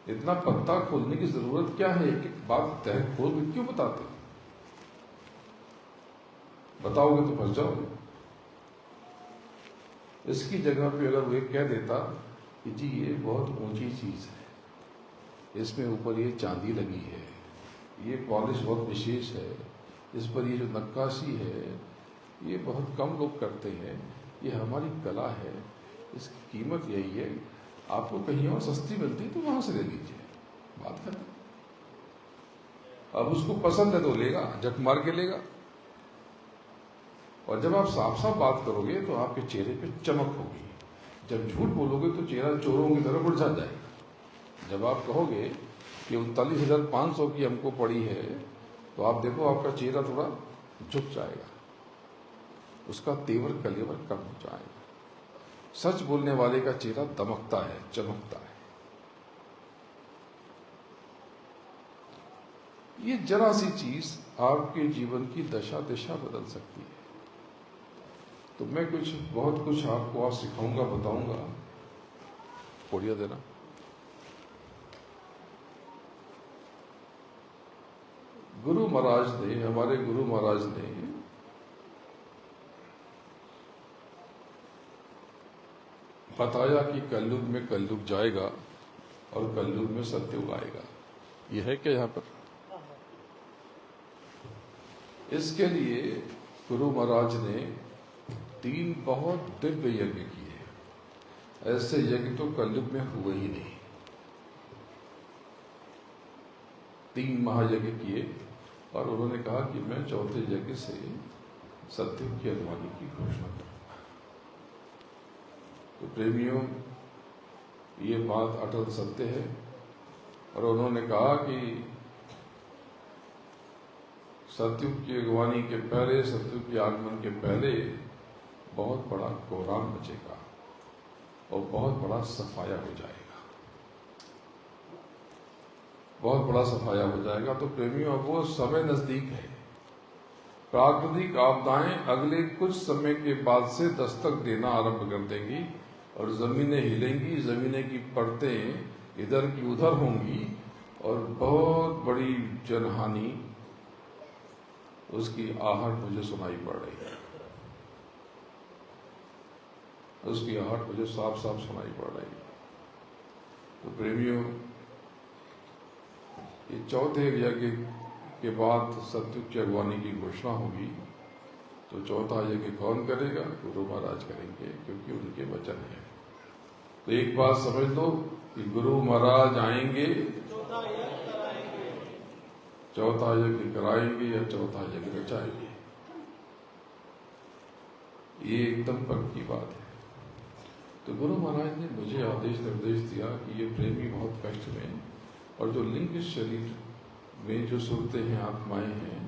इतना पत्ता खोलने की जरूरत क्या है? एक बात तय खोल के क्यों बताते? बताओगे तो फंस जाओगे। इसकी जगह पे अगर वो एक कह देता कि जी ये बहुत ऊंची चीज है, इसमें ऊपर ये चांदी लगी है, ये पॉलिश बहुत विशेष है, इस पर ये जो नक्काशी है ये बहुत कम लोग करते हैं, ये हमारी कला है, इसकी कीमत यही है, आपको कहीं और सस्ती मिलती तो वहां से ले लीजिए, बात करते। अब उसको पसंद है तो लेगा, झक मार के लेगा। और जब आप साफ साफ बात करोगे तो आपके चेहरे पे चमक होगी। जब झूठ बोलोगे तो चेहरा चोरों की तरह मुरझा जाएगा। जब आप कहोगे कि 39,500 की हमको पड़ी है, तो आप देखो आपका चेहरा थोड़ा झुक जाएगा, उसका तेवर कलेवर कम हो जाएगा। सच बोलने वाले का चेहरा दमकता है, चमकता है। ये जरा सी चीज आपके जीवन की दशा दिशा बदल सकती है। तो मैं बहुत कुछ आपको आज सिखाऊंगा, बताऊंगा। पोड़िया देना। गुरु महाराज ने, हमारे गुरु महाराज ने बताया कि कलयुग में कलयुग जाएगा और कलयुग में सत्ययुग आएगा। यह है क्या यहाँ पर? इसके लिए गुरु महाराज ने 3 बहुत दिव्य यज्ञ किए। ऐसे यज्ञ तो कलयुग में हुए ही नहीं। 3 महायज्ञ किए और उन्होंने कहा कि मैं चौथे यज्ञ से सत्ययुग की अगवानी की घोषणा करूंगा। तो प्रेमियों, ये बात अटल सत्य है। और उन्होंने कहा कि सत्ययुग की अगवानी के पहले, सत्ययुग के आगमन के पहले बहुत बड़ा कोहराम मचेगा और बहुत बड़ा सफाया हो जाएगा, बहुत बड़ा सफाया हो जाएगा। तो प्रेमियों, अब वो समय नजदीक है। प्राकृतिक आपदाएं अगले कुछ समय के बाद से दस्तक देना आरंभ कर देंगी और जमीनें हिलेंगी, जमीनें की परतें इधर की उधर होंगी और बहुत बड़ी जनहानि, उसकी आहट मुझे सुनाई पड़ रही है। उसकी आहट मुझे साफ साफ सुनाई पड़ रही है। तो प्रेमियों, ये चौथे यज्ञ के बाद सत्ययुग की अगवानी की घोषणा होगी। तो चौथा यज्ञ कौन करेगा? गुरु महाराज करेंगे, क्योंकि उनके वचन है। तो एक बात समझ लो कि गुरु महाराज आएंगे, चौथा यज्ञ कराएंगे या चौथा यज्ञ रचाएंगे। ये एकदम पक्की बात है। तो गुरु महाराज ने मुझे आदेश निर्देश दिया कि ये प्रेमी बहुत कष्ट में, और जो लिंग शरीर में जो सूरतें हैं, आत्माएं हैं,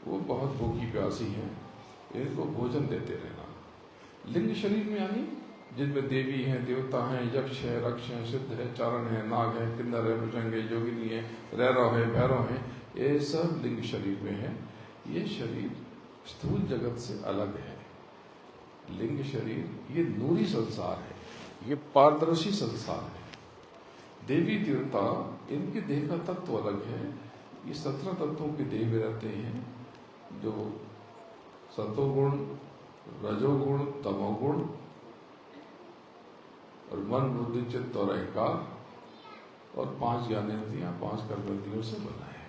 वो बहुत भूखी प्यासी हैं, इनको भोजन देते रहना। लिंग शरीर में यानी जिनमें देवी हैं, देवता हैं, यक्ष है, रक्ष हैं, सिद्ध है, चारण है, नाग है, किन्नर है, भुजंग है, जोगिनी है, रैरव है, भैरव है, ये सब लिंग शरीर में है। ये शरीर स्थूल जगत से अलग है। लिंग शरीर ये नूरी संसार है, ये पारदर्शी संसार है। देवी देवता इनके देह का तत्व अलग है। ये 17 तत्वों के देह में रहते हैं, जो सतोगुण, रजोगुण, तमोगुण और मन, बुद्धि, चित्त और अहंकार, और 5 ज्ञानेंद्रियां, 5 कर्मेंद्रियों से बना है।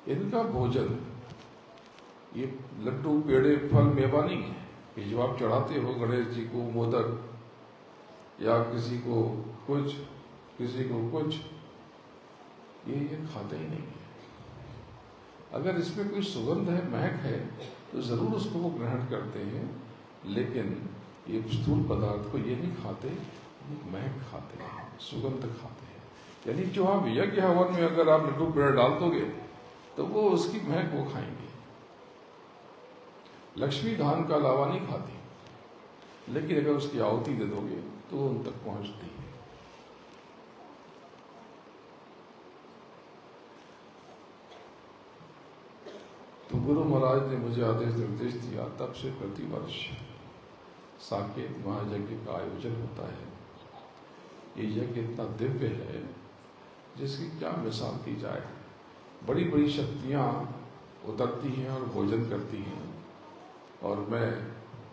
इनका भोजन ये लड्डू, पेड़े, फल, मेवा नहीं है कि जो आप चढ़ाते हो गणेश जी को मोदक या किसी को कुछ, किसी को कुछ, ये खाते ही नहीं है। अगर इसमें कोई सुगंध है, महक है, तो जरूर उसको वो ग्रहण करते हैं, लेकिन ये स्थूल पदार्थ को ये नहीं खाते, ये महक खाते हैं, सुगंध खाते हैं। यानी जो आप यज्ञ हवन में अगर आप लड्डू पेड़ डाल दोगे तो वो उसकी महक वो खाएंगे। लक्ष्मी धान का लावा नहीं खाती, लेकिन अगर उसकी आहुति दे दोगे तो वो उन तक पहुंचती है। तो गुरु महाराज ने मुझे आदेश निर्देश दिया, तब से प्रतिवर्ष साकेत महायज्ञ का आयोजन होता है। ये यज्ञ इतना दिव्य है जिसकी क्या मिसाल की जाए। बड़ी बड़ी शक्तियां उतरती हैं और भोजन करती हैं, और मैं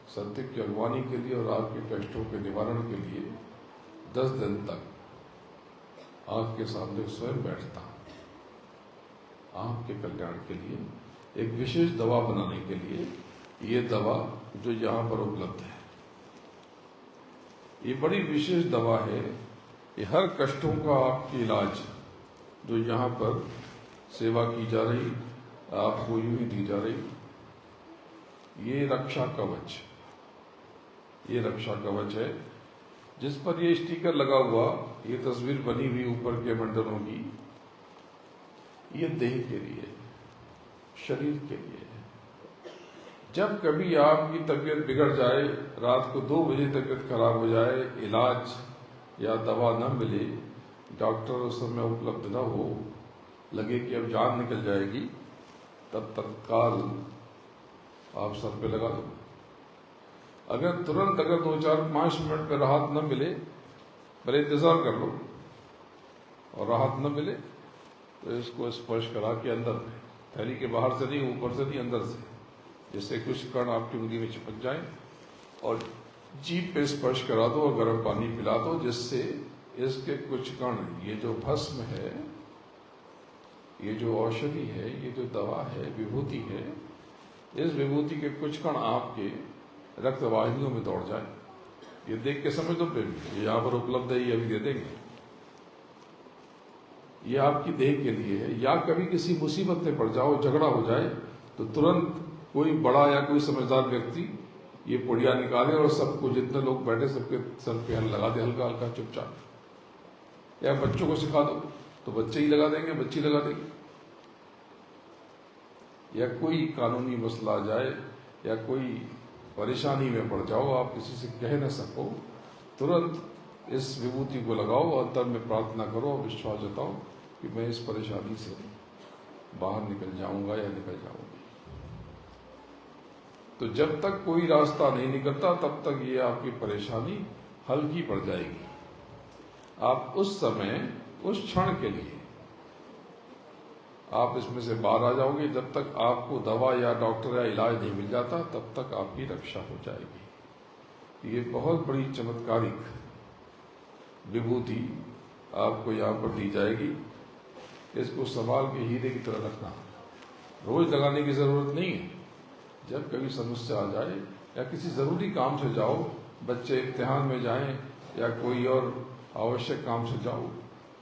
सत्य की अगवानी के लिए और आपके कष्टों के निवारण के लिए 10 दिन तक आपके सामने स्वयं बैठता हूं, आपके कल्याण के लिए, एक विशेष दवा बनाने के लिए। ये दवा जो यहाँ पर उपलब्ध है, ये बड़ी विशेष दवा है। ये हर कष्टों का आपकी इलाज जो यहाँ पर सेवा की जा रही, आपको यूं ही दी जा रही, ये रक्षा कवच, ये रक्षा कवच है, जिस पर ये स्टिकर लगा हुआ, ये तस्वीर बनी हुई ऊपर के मंडलों की, ये देह के लिए, शरीर के लिए है। जब कभी आपकी तबीयत बिगड़ जाए, रात को 2 बजे तबीयत खराब हो जाए, इलाज या दवा न मिले, डॉक्टर उस समय उपलब्ध न हो, लगे कि अब जान निकल जाएगी, तब तत्काल आप सर पे लगा दो। अगर तुरंत, अगर 2, 4, 5 मिनट में राहत न मिले, भले इंतजार कर लो, और राहत न मिले तो इसको स्पर्श करा के अंदर, थैली के बाहर से नहीं, ऊपर से नहीं, अंदर से, जिससे कुछ कण आपकी उंगली में चिपक जाए, और जीभ पे स्पर्श करा दो और गर्म पानी पिला दो, जिससे इसके कुछ कण, ये जो भस्म है, ये जो औषधि है, ये जो दवा है, विभूति है, इस विभूति के कुछ कण आपके रक्त वाहिनियों में दौड़ जाए। ये देख के समझ लो प्रेमी, ये यहाँ पर उपलब्ध है, ये अभी दे देंगे। ये आपकी देह के लिए है। या कभी किसी मुसीबत में पड़ जाओ, झगड़ा हो जाए, तो तुरंत कोई बड़ा या कोई समझदार व्यक्ति ये पुड़िया निकाले और सबको, जितने लोग बैठे, सबके सर पे लगा दे, हल्का हल्का चुपचाप। या बच्चों को सिखा दो तो बच्चे ही लगा देंगे, बच्ची लगा देंगे। या कोई कानूनी मसला आ जाए या कोई परेशानी में पड़ जाओ, आप किसी से कह न सको, तुरंत इस विभूति को लगाओ, अंतर में प्रार्थना करो और विश्वास जताओ कि मैं इस परेशानी से बाहर निकल जाऊंगा या निकल जाऊंगी। तो जब तक कोई रास्ता नहीं निकलता, तब तक ये आपकी परेशानी हल्की पड़ जाएगी। आप उस समय, उस क्षण के लिए आप इसमें से बाहर आ जाओगे। जब तक आपको दवा या डॉक्टर या इलाज नहीं मिल जाता, तब तक आपकी रक्षा हो जाएगी। ये बहुत बड़ी चमत्कारिक विभूति आपको यहाँ पर दी जाएगी। इसको संभाल के हीरे की तरह रखना, रोज लगाने की जरूरत नहीं है। जब कभी समस्या आ जाए या किसी जरूरी काम से जाओ, बच्चे इम्तिहान में जाएं या कोई और आवश्यक काम से जाओ,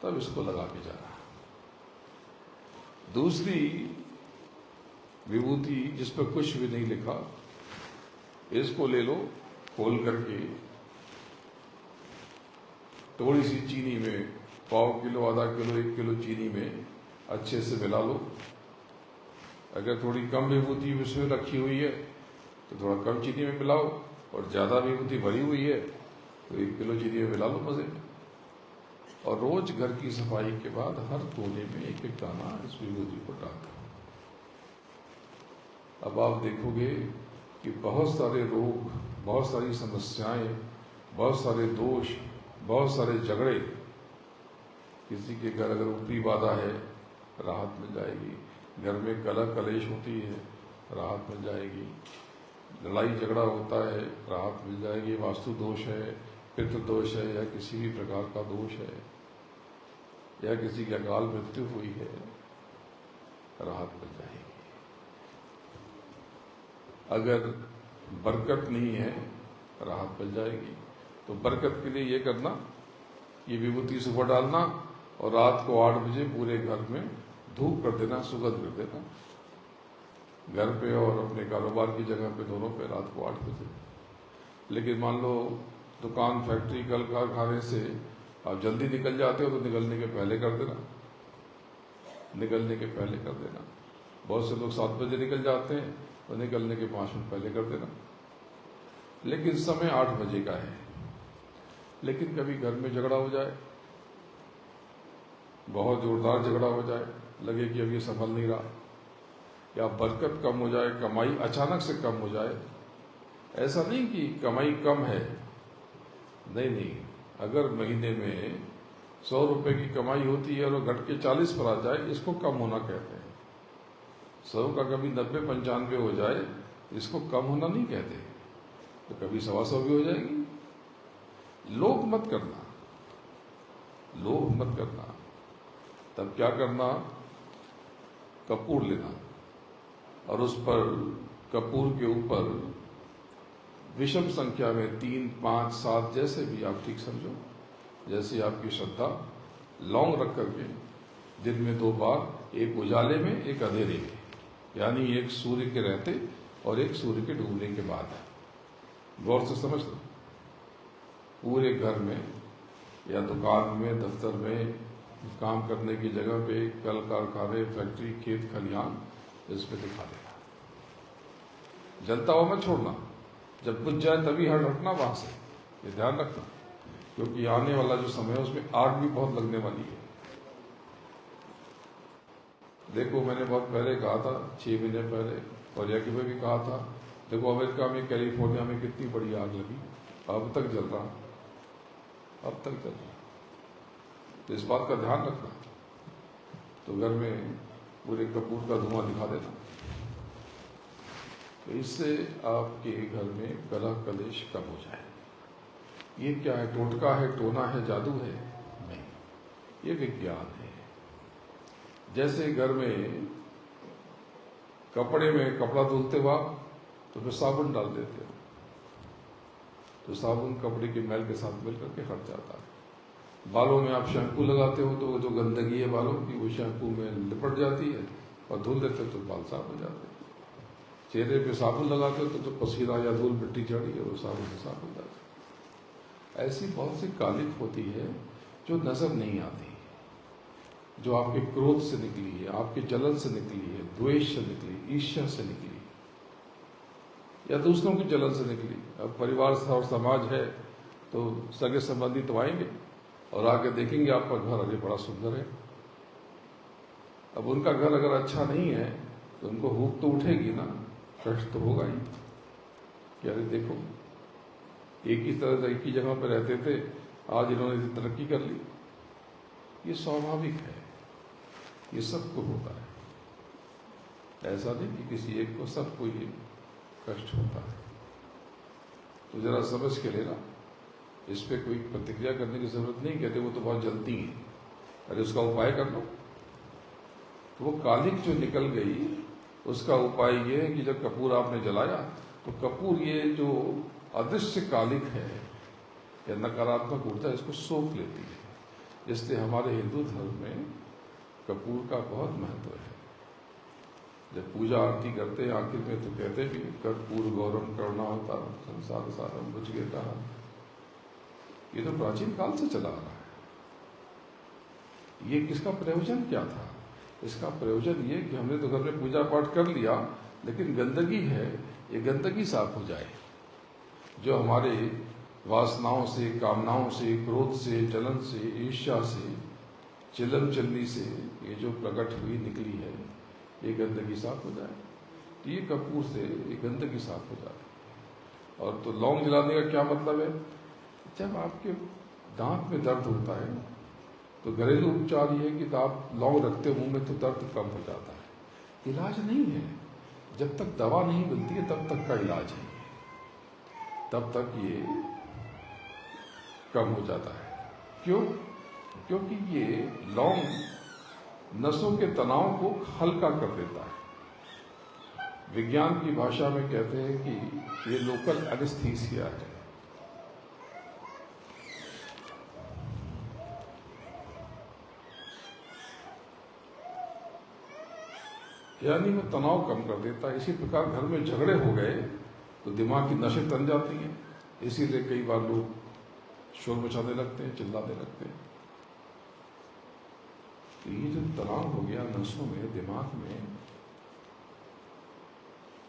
तब इसको लगा के जाना। दूसरी विभूति जिस पर कुछ भी नहीं लिखा, इसको ले लो, खोल करके थोड़ी सी चीनी में, पाव किलो, आधा किलो, 1 किलो चीनी में अच्छे से मिला लो। अगर थोड़ी कम विभूति उसमें रखी हुई है तो थोड़ा कम चीनी में मिलाओ, और ज़्यादा विभूति भरी हुई है तो 1 किलो चीनी में मिला लो मज़े में। और रोज घर की सफाई के बाद हर कोने में 1-1 दाना इस विभूति को डाल दो। अब आप देखोगे कि बहुत सारे रोग, बहुत सारी समस्याएं, बहुत सारे दोष, बहुत सारे झगड़े, किसी के घर अगर ऊपरी बाधा है राहत मिल जाएगी, घर में कलह कलेश होती है राहत मिल जाएगी, लड़ाई झगड़ा होता है राहत मिल जाएगी, वास्तु दोष है, पितृ दोष है, या किसी भी प्रकार का दोष है, या किसी की अकाल मृत्यु हुई है, राहत मिल जाएगी। अगर बरकत नहीं है राहत मिल जाएगी। तो बरकत के लिए ये करना, ये विभूति सुबह डालना और रात को 8 बजे पूरे घर में धूप कर देना, सुगंध कर देना, घर पे और अपने कारोबार की जगह पे, दोनों पे रात को 8 बजे। लेकिन मान लो दुकान, फैक्ट्री, कल कारखाने से आप जल्दी निकल जाते हो तो निकलने के पहले कर देना, निकलने के पहले कर देना। बहुत से लोग 7 बजे निकल जाते हैं तो निकलने के 5 मिनट पहले कर देना। लेकिन समय 8 बजे का है। लेकिन कभी घर में झगड़ा हो जाए, बहुत जोरदार झगड़ा हो जाए, लगे कि अब ये संभल नहीं रहा, या बरकत कम हो जाए, कमाई अचानक से कम हो जाए। ऐसा नहीं कि कमाई कम है, नहीं, अगर महीने में 100 रुपए की कमाई होती है और वो घट के 40 पर आ जाए, इसको कम होना कहते हैं। 100 का कभी 90-95 हो जाए, इसको कम होना नहीं कहते। तो कभी 125 भी हो जाएगी। लोभ मत करना, लोभ मत करना। तब क्या करना, कपूर लेना और उस पर, कपूर के ऊपर विषम संख्या में 3, 5, 7 जैसे भी आप ठीक समझो, जैसे आपकी श्रद्धा, लौंग रख करके दिन में 2 बार, एक उजाले में, एक अंधेरे में, यानी एक सूर्य के रहते और एक सूर्य के डूबने के बाद। गौर से समझ लो। पूरे घर में या दुकान में, दफ्तर में, काम करने की जगह पे, कल कारखाने, फैक्ट्री, खेत खलिहान, इसमें दिखा देना। जलता हुआ मत छोड़ना, जब बुझ जाए तभी हटना वहां से, ये ध्यान रखना, क्योंकि आने वाला जो समय है उसमें आग भी बहुत लगने वाली है। देखो, मैंने बहुत पहले कहा था, 6 महीने पहले, और याकी में भी कहा था, देखो अमेरिका में, कैलिफोर्निया में कितनी बड़ी आग लगी, अब तक जल रहा, अब तक जल रहा। तो इस बात का ध्यान रखना। तो घर में पूरे कपूर का धुआं दिखा देना, तो इससे आपके घर में कलह कलेश कम हो जाए। ये क्या है, टोटका है, टोना है, जादू है? नहीं, ये विज्ञान है। जैसे घर में कपड़े में कपड़ा धुलते वक्त तो फिर साबुन डाल देते हो, तो साबुन कपड़े के मैल के साथ मिल करके हट जाता है। बालों में आप शैम्पू लगाते हो तो जो गंदगी है बालों की, वो शैम्पू में लिपट जाती है, और धुल देते हो तो बाल साफ हो जाते हैं। चेहरे पे साबुन लगाते हो तो जो पसीना या धूल मिट्टी चढ़ी है वो साबुन से साफ हो जाती है। ऐसी बहुत सी कालिक होती है जो नजर नहीं आती, जो आपके क्रोध से निकली है, आपके जलन से निकली है, द्वेष से निकली, ईर्ष्या से निकली, या दूसरों की जलन से निकली। अब परिवार और समाज है तो सगे संबंधी तो आएंगे और आके देखेंगे आपका घर अरे बड़ा सुंदर है। अब उनका घर अगर अच्छा नहीं है तो उनको भूख तो उठेगी ना, कष्ट तो होगा ही कि अरे देखो, एक ही तरह से एक ही जगह पर रहते थे, आज इन्होंने तरक्की कर ली। ये स्वाभाविक है, ये सबको होता है। ऐसा नहीं कि किसी एक को, सबको ये कष्ट होता है। तो जरा समझ के लेना, इस पे कोई प्रतिक्रिया करने की जरूरत नहीं। कहते वो तो बहुत जलती है, अरे उसका उपाय कर लो। तो वो कालिक जो निकल गई, उसका उपाय ये है कि जब कपूर आपने जलाया तो कपूर, ये जो अदृश्य कालिक है या नकारात्मक ऊर्जा, इसको सोख लेती है। इसलिए हमारे हिंदू धर्म में कपूर का बहुत महत्व है। जब पूजा आरती करते हैं आखिर में तो कहते भी कर्पूर गौरम करुणा होता संसार सारम बुझ गया। ये तो प्राचीन काल से चला आ रहा है। ये किसका प्रयोजन क्या था? इसका प्रयोजन ये कि हमने तो घर में पूजा पाठ कर लिया, लेकिन गंदगी है, ये गंदगी साफ हो जाए। जो हमारे वासनाओं से, कामनाओं से, क्रोध से, जलन से, ईर्ष्या से, चिलन चलनी से ये जो प्रकट हुई निकली है, ये गंदगी साफ हो जाए। तो ये कपूर से ये गंदगी साफ हो जाए। और तो लौंग जलाने का क्या मतलब है? जब आपके दांत में दर्द होता है तो घरेलू उपचार ये है कि आप लौंग रखते हो मुंह में तो दर्द कम हो जाता है। इलाज नहीं है, जब तक दवा नहीं मिलती है तब तक का इलाज है, तब तक ये कम हो जाता है। क्यों? क्योंकि ये लौंग नसों के तनाव को हल्का कर देता है। विज्ञान की भाषा में कहते हैं कि ये लोकल एनेस्थीसिया है। यानी वो तनाव कम कर देता है। इसी प्रकार घर में झगड़े हो गए तो दिमाग की नसें तन जाती हैं, इसीलिए कई बार लोग शोर मचाने लगते हैं, चिल्लाने लगते हैं। तो ये जो तनाव हो गया नसों में, दिमाग में,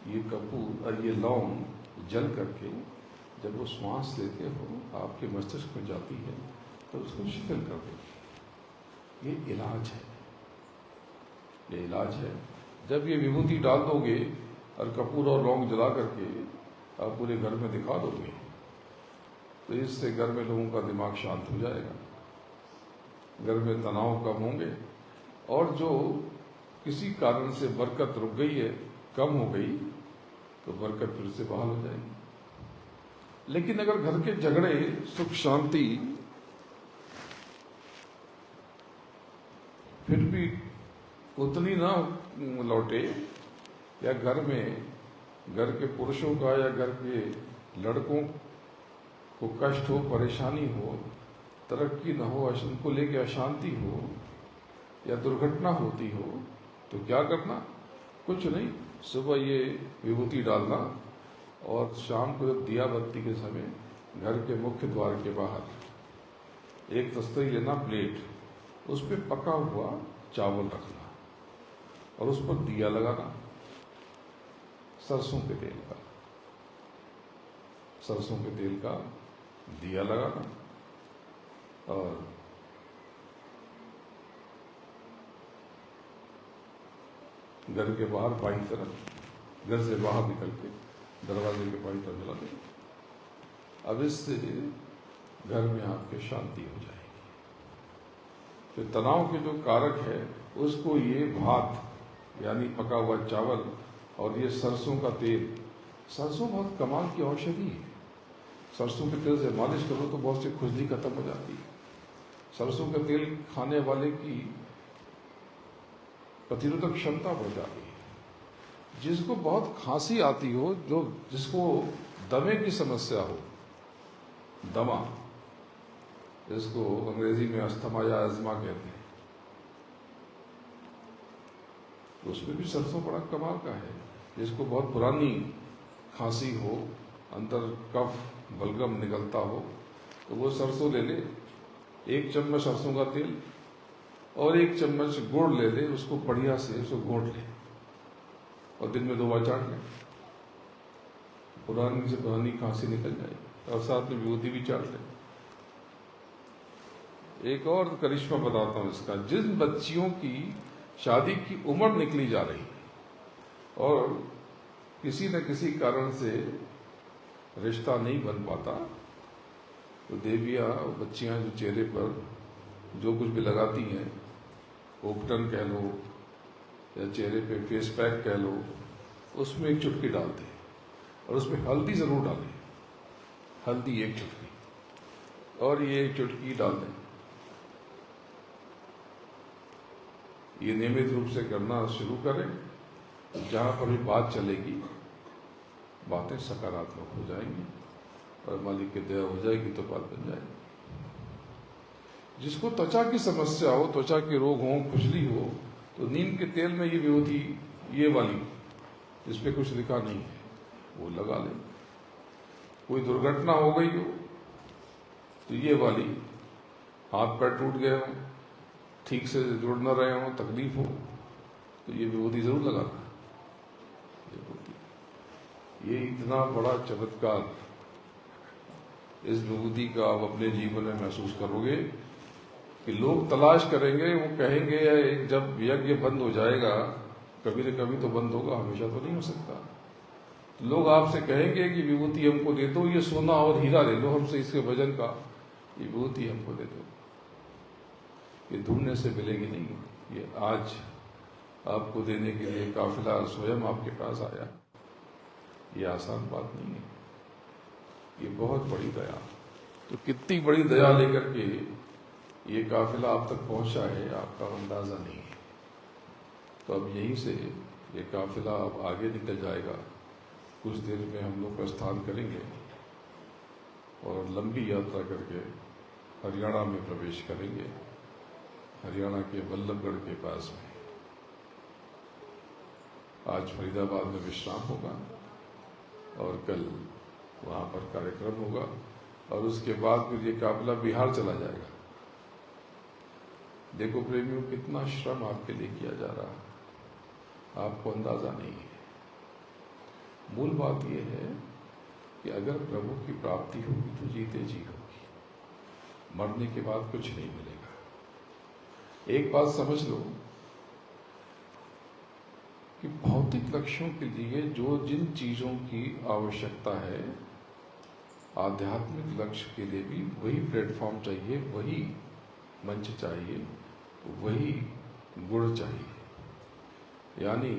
ये कपूर और ये लौंग जल करके जब वो श्वास लेते हो आपके मस्तिष्क में जाती है तो उसको शिथिल कर देती है। ये इलाज है, ये इलाज है। जब ये विभूति डाल दोगे और कपूर और लौंग जला करके आप पूरे घर में दिखा दोगे तो इससे घर में लोगों का दिमाग शांत हो जाएगा, घर में तनाव कम होंगे, और जो किसी कारण से बरकत रुक गई है, कम हो गई, तो बरकत फिर से बहाल हो जाएगी। लेकिन अगर घर के झगड़े, सुख शांति फिर भी उतनी ना लौटे, या घर में घर के पुरुषों का या घर के लड़कों को कष्ट हो, परेशानी हो, तरक्की न हो, उनको लेके अशांति हो या दुर्घटना होती हो, तो क्या करना? कुछ नहीं, सुबह ये विभूति डालना और शाम को जब दिया बत्ती के समय घर के मुख्य द्वार के बाहर एक तस्तरी लेना, प्लेट, उस पर पका हुआ चावल रखना और उस पर दिया लगाना, सरसों के तेल का, सरसों के तेल का दिया लगाना, और घर के बाहर बाईं तरफ, घर से बाहर निकल के दरवाजे के बाईं तरफ जला देना। अब इससे घर में आपके शांति हो जाएगी। तो तनाव के जो कारक है उसको ये भात यानी पका हुआ चावल और ये सरसों का तेल, सरसों बहुत कमाल की औषधि है। सरसों के तेल से मालिश करो तो बहुत सी खुजली खत्म हो जाती है। सरसों का तेल खाने वाले की प्रतिरोधक क्षमता बढ़ जाती है। जिसको बहुत खांसी आती हो, जो जिसको दमे की समस्या हो, दमा, इसको अंग्रेजी में अस्थमा या अजमा कहते हैं, तो उसमें भी सरसों बड़ा कमाल का है। जिसको बहुत पुरानी खांसी हो, अंदर कफ बलगम निकलता हो, तो वो सरसों ले ले, 1 चम्मच सरसों का तेल और 1 चम्मच गुड़ ले ले, उसको बढ़िया से उसको घोट ले और दिन में 2 बार चाट ले, पुरानी से पुरानी खांसी निकल जाएगी, और साथ में विभूति भी चाट ले। एक और करिश्मा बताता हूं इसका। जिन बच्चियों की शादी की उम्र निकली जा रही और किसी न किसी कारण से रिश्ता नहीं बन पाता, तो देवियां, बच्चियां जो चेहरे पर जो कुछ भी लगाती हैं, ओपटन कह लो या चेहरे पे फेस पैक कह लो, उसमें 1 चुटकी डालते हैं और उसमें हल्दी जरूर डालें, हल्दी 1 चुटकी, और ये 1 चुटकी डाल दें। ये नियमित रूप से करना शुरू करें। जहां पर भी बात चलेगी, बातें सकारात्मक हो जाएंगी और मालिक की दया हो जाएगी तो बात बन जाएगी। जिसको त्वचा की समस्या हो, त्वचा के रोग हो, खुजली हो, तो नीम के तेल में ये विभूति ये वाली इस पे कुछ लिखा नहीं है वो लगा लें। कोई दुर्घटना हो गई हो तो ये वाली, हाथ पैर टूट गए हो, ठीक से जुड़ न रहे हो, तकलीफ हो, तो ये विभूति जरूर लगाना। ये इतना बड़ा चमत्कार इस विभूति का आप अपने जीवन में महसूस करोगे कि लोग तलाश करेंगे, वो कहेंगे जब यज्ञ बंद हो जाएगा, कभी न कभी तो बंद होगा, हमेशा तो नहीं हो सकता। तो लोग आपसे कहेंगे कि विभूति हमको दे दो, ये सोना और हीरा ले लो हमसे, इसके वजन का, ये विभूति हमको दे दो। ये ढूंढने से मिलेगी नहीं, ये आज आपको देने के लिए काफिला स्वयं आपके पास आया। ये आसान बात नहीं है, ये बहुत बड़ी दया। तो कितनी बड़ी दया लेकर के ये काफिला आप तक पहुंचा है, आपका अंदाजा नहीं है। तो अब यहीं से ये काफिला अब आगे निकल जाएगा। कुछ देर में हम लोग प्रस्थान करेंगे और लंबी यात्रा करके हरियाणा में प्रवेश करेंगे, हरियाणा के वल्लभगढ़ के पास में। आज फरीदाबाद में विश्राम होगा और कल वहां पर कार्यक्रम होगा और उसके बाद फिर ये काफिला बिहार चला जाएगा। देखो प्रेमियों, कितना श्रम आपके लिए किया जा रहा है, आपको अंदाजा नहीं है। मूल बात यह है कि अगर प्रभु की प्राप्ति होगी तो जीते जी होगी, मरने के बाद कुछ नहीं मिलेगा। एक बात समझ लो कि भौतिक लक्ष्यों के लिए जो जिन चीजों की आवश्यकता है, आध्यात्मिक लक्ष्य के लिए भी वही प्लेटफॉर्म चाहिए, वही मंच चाहिए, वही गुण चाहिए। यानी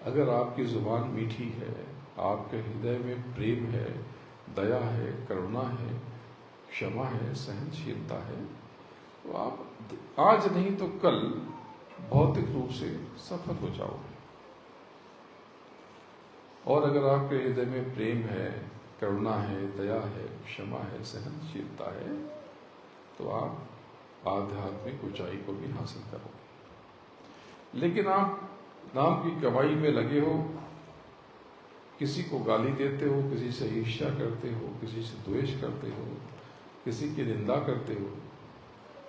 अगर आपकी जुबान मीठी है, आपके हृदय में प्रेम है, दया है, करुणा है, क्षमा है, सहनशीलता है, तो आप आज नहीं तो कल भौतिक रूप से सफल हो जाओगे। और अगर आपके हृदय में प्रेम है, करुणा है, दया है, क्षमा है, सहनशीलता है, तो आप आध्यात्मिक ऊंचाई को भी हासिल करोगे। लेकिन आप नाम की कमाई में लगे हो, किसी को गाली देते हो, किसी से ईर्ष्या करते हो, किसी से द्वेष करते हो, किसी की निंदा करते हो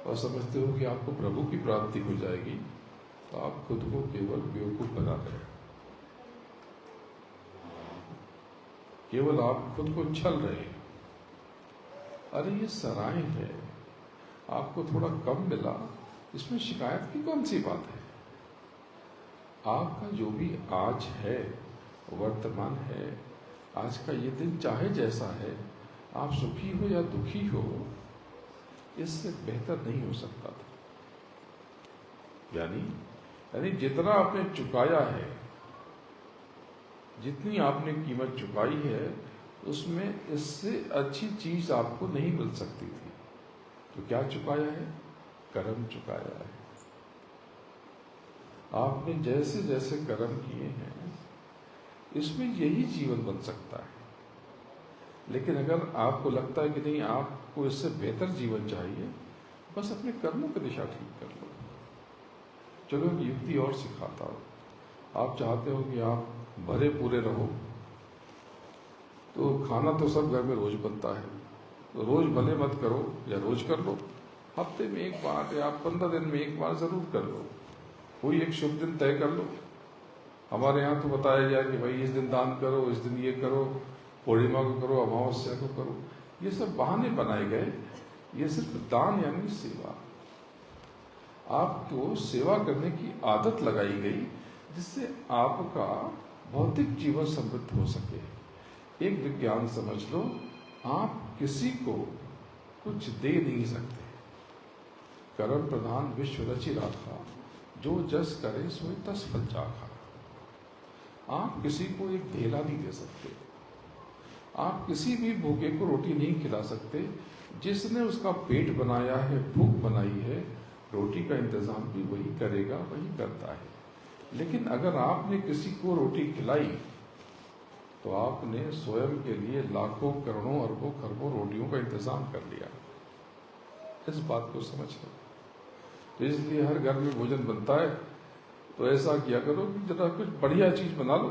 और समझते हो कि आपको प्रभु की प्राप्ति हो जाएगी, तो आप खुद को केवल बेवकूफ बना रहे हो। केवल आप खुद को छल रहे हैं। अरे ये सराय है, आपको थोड़ा कम मिला, इसमें शिकायत की कौन सी बात है। आपका जो भी आज है, वर्तमान है, आज का ये दिन चाहे जैसा है, आप सुखी हो या दुखी हो, इससे बेहतर नहीं हो सकता था। यानी जितना आपने चुकाया है, जितनी आपने कीमत चुकाई है, उसमें इससे अच्छी चीज आपको नहीं मिल सकती थी। तो क्या चुकाया है? कर्म चुकाया है। आपने जैसे जैसे कर्म किए हैं, इसमें यही जीवन बन सकता है। लेकिन अगर आपको लगता है कि नहीं, आपको इससे बेहतर जीवन चाहिए, बस अपने कर्मों की दिशा ठीक कर लो। चलो एक युक्ति और सिखाता हूं। आप चाहते हो कि आप भरे पूरे रहो, तो खाना तो सब घर में रोज बनता है, तो रोज भले मत करो या रोज कर लो, हफ्ते में एक बार या 15 दिन में एक बार जरूर कर लो। कोई एक शुभ दिन तय कर लो। हमारे यहाँ तो बताया गया कि भाई इस दिन दान करो, इस दिन ये करो, पूर्णिमा को करो, अमावस्या को करो। ये सब बहाने बनाए गए। ये सिर्फ दान यानी सेवा। आपको सेवा करने की आदत लगाई गई, जिससे आपका भौतिक जीवन समृद्ध हो सके। एक विज्ञान समझ लो, आप किसी को कुछ दे नहीं सकते। कर्म प्रधान विश्व रचि राखा, जो जस करे सोई तस फल चाखा। आप किसी को एक ढेला नहीं दे सकते। आप किसी भी भूखे को रोटी नहीं खिला सकते। जिसने उसका पेट बनाया है, भूख बनाई है, रोटी का इंतजाम भी वही करेगा, वही करता है। लेकिन अगर आपने किसी को रोटी खिलाई, तो आपने स्वयं के लिए लाखों, करोड़ों, अरबों, खरबों रोटियों का इंतजाम कर लिया। इस बात को समझ लो। तो इसलिए हर घर में भोजन बनता है, तो ऐसा किया करो कि जरा कुछ बढ़िया चीज बना लो।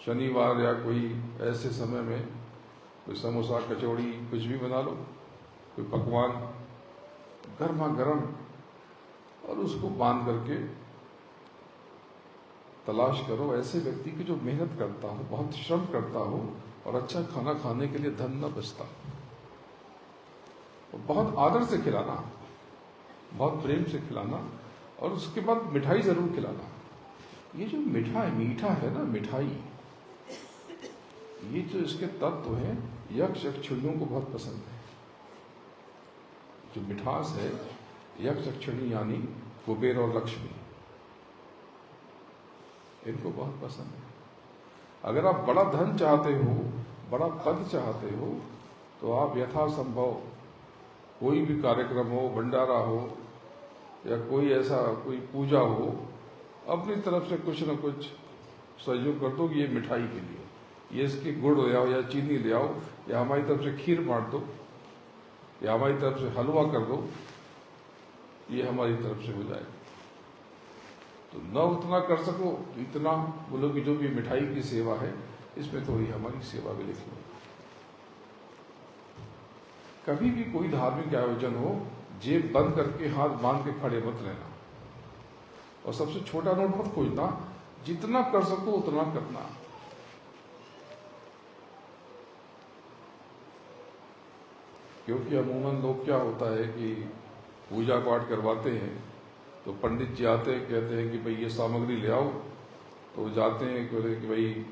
शनिवार या कोई ऐसे समय में कोई समोसा कचौड़ी कुछ भी बना लो, कोई पकवान गर्मा गर्म, और उसको बांध करके तलाश करो ऐसे व्यक्ति की जो मेहनत करता हो, बहुत श्रम करता हो और अच्छा खाना खाने के लिए धन न बचता, और बहुत आदर से खिलाना, बहुत प्रेम से खिलाना, और उसके बाद मिठाई जरूर खिलाना। ये जो मिठाई मीठा है ना, मिठाई, ये जो इसके तत्व हैं यक्ष यक्षिणियों को बहुत पसंद है। जो मिठास है, यक्ष यक्षिणी यानी कुबेर और लक्ष्मी, इनको बहुत पसंद है। अगर आप बड़ा धन चाहते हो, बड़ा पद चाहते हो, तो आप यथासंभव कोई भी कार्यक्रम हो, भंडारा हो या कोई ऐसा कोई पूजा हो, अपनी तरफ से कुछ न कुछ सहयोग कर दो कि ये मिठाई के लिए, ये इसके गुड़ ले आओ या चीनी ले आओ, या हमारी तरफ से खीर बांट दो, या हमारी तरफ से हलवा कर दो, ये हमारी तरफ से हो जाए। तो न उतना कर सको तो इतना बोलो कि जो भी मिठाई की सेवा है इसमें थोड़ी हमारी सेवा भी लिख लो। कभी भी कोई धार्मिक आयोजन हो, जेब बंद करके हाथ बांध के खड़े मत रहना, और सबसे छोटा नोट मत खोजना, जितना कर सको उतना करना। क्योंकि अमूमन लोग क्या होता है कि पूजा पाठ करवाते हैं तो पंडित जी आते हैं, कहते हैं कि भाई ये सामग्री ले आओ, तो वो जाते हैं कहते हैं कि भाई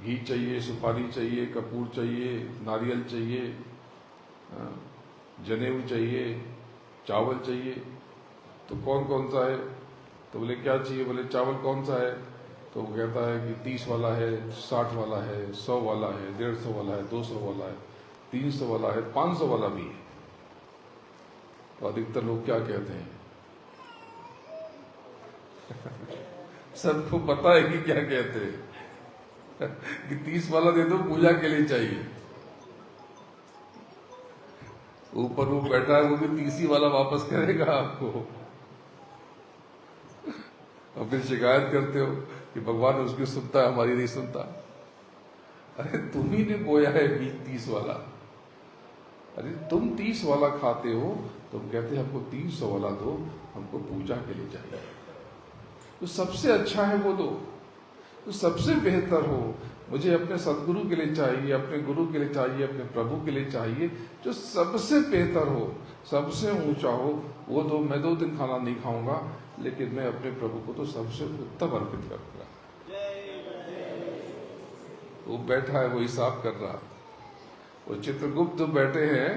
घी चाहिए, सुपारी चाहिए, कपूर चाहिए, नारियल चाहिए, जनेऊ चाहिए, चावल चाहिए। तो कौन कौन सा है? तो बोले क्या चाहिए? बोले चावल कौन सा है? तो वो कहता है कि 30 वाला है, 60 वाला है, 100 वाला है, 150 वाला है, 200 वाला है, 300 वाला है, 500 वाला भी है। तो अधिकतर लोग क्या कहते हैं सबको पता है कि क्या कहते हैं कि 30 वाला दे दो, पूजा के लिए चाहिए। ऊपर वो बैठा है, वो भी 30 वाला वापस करेगा आपको, और फिर शिकायत करते हो कि भगवान उसकी सुनता है, हमारी नहीं सुनता। अरे तुम ही ने बोया है 30 वाला। अरे तुम 30 वाला खाते हो, तुम कहते हमको 300 वाला दो, हमको पूजा के लिए चाहिए। तो सबसे अच्छा है वो दो, तो सबसे बेहतर हो, मुझे अपने सदगुरु के लिए चाहिए, अपने गुरु के लिए चाहिए, अपने प्रभु के लिए चाहिए, जो सबसे बेहतर हो, सबसे ऊंचा हो, वो दो। मैं 2 दिन खाना नहीं खाऊंगा, लेकिन मैं अपने प्रभु को तो सबसे उत्तम अर्पित करूंगा। वो बैठा है, वो हिसाब कर रहा। वो चित्रगुप्त जो बैठे हैं,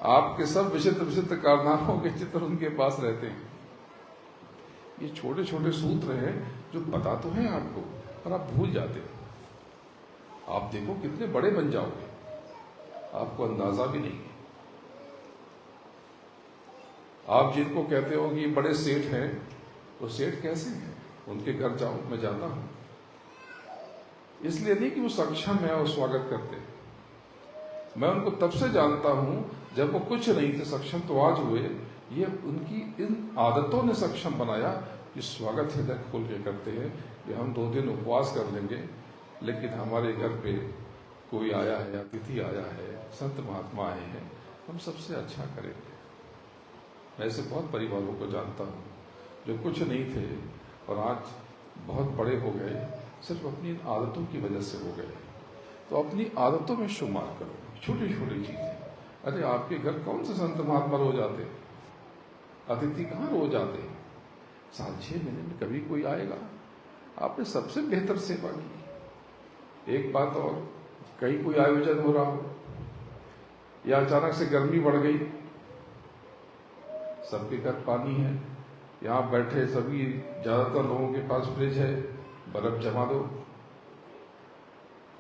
आपके सब विचित्र विचित्र कारनामों के चित्र उनके पास रहते हैं। ये छोटे छोटे सूत्र हैं जो पता तो है आपको, पर आप भूल जाते हो। आप देखो कितने बड़े बन जाओगे, आपको अंदाजा भी नहीं है। आप जिनको कहते हो कि बड़े सेठ हैं, तो सेठ कैसे हैं? उनके घर जाओ, मैं जाता हूं। इसलिए नहीं कि वो सक्षम है और स्वागत करते, मैं उनको तब से जानता हूं जब वो कुछ नहीं थे, सक्षम तो आज हुए। ये उनकी इन आदतों ने सक्षम बनाया कि स्वागत हृदय खोल के करते हैं कि हम 2 दिन उपवास कर लेंगे, लेकिन हमारे घर पे कोई आया है, अतिथि आया है, संत महात्मा आए हैं, हम सबसे अच्छा करेंगे। मैं ऐसे बहुत परिवारों को जानता हूँ जो कुछ नहीं थे और आज बहुत बड़े हो गए, सिर्फ अपनी इन आदतों की वजह से हो गए। तो अपनी आदतों में शुमार करो छोटी छोटी चीजें। अरे आपके घर कौन से संत महात्मा रोज आते, अतिथि कहाँ रोज आते? 6-6 महीने में कभी कोई आएगा। आपने सबसे बेहतर सेवा की। एक बात और, कहीं कोई आयोजन हो रहा हो या अचानक से गर्मी बढ़ गई, सबके घर पानी है, यहाँ बैठे सभी ज्यादातर लोगों के पास फ्रिज है, बर्फ जमा दो,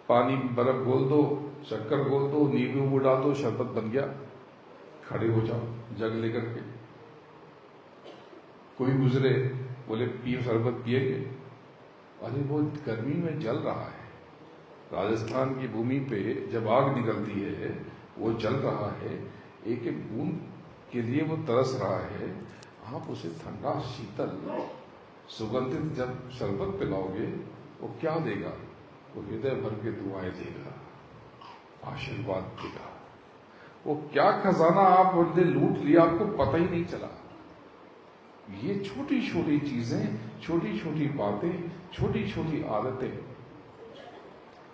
पानी बर्फ घोल दो, शक्कर घोल दो, नींबू डाल दो, शरबत बन गया। खड़े हो जाओ जग लेकर के। कोई गुजरे, बोले पिए शरबत पिएंगे? अरे वो गर्मी में जल रहा है, राजस्थान की भूमि पे जब आग निकलती है वो जल रहा है, एक एक बूंद के लिए वो तरस रहा है, आप उसे ठंडा शीतल सुगंधित जब शरबत पिलाओगे, वो क्या देगा? वो हृदय भर के दुआएं देगा, आशीर्वाद देगा। वो क्या खजाना आपने लूट लिया, आपको पता ही नहीं चला। ये छोटी छोटी चीजें, छोटी छोटी बातें, छोटी छोटी आदतें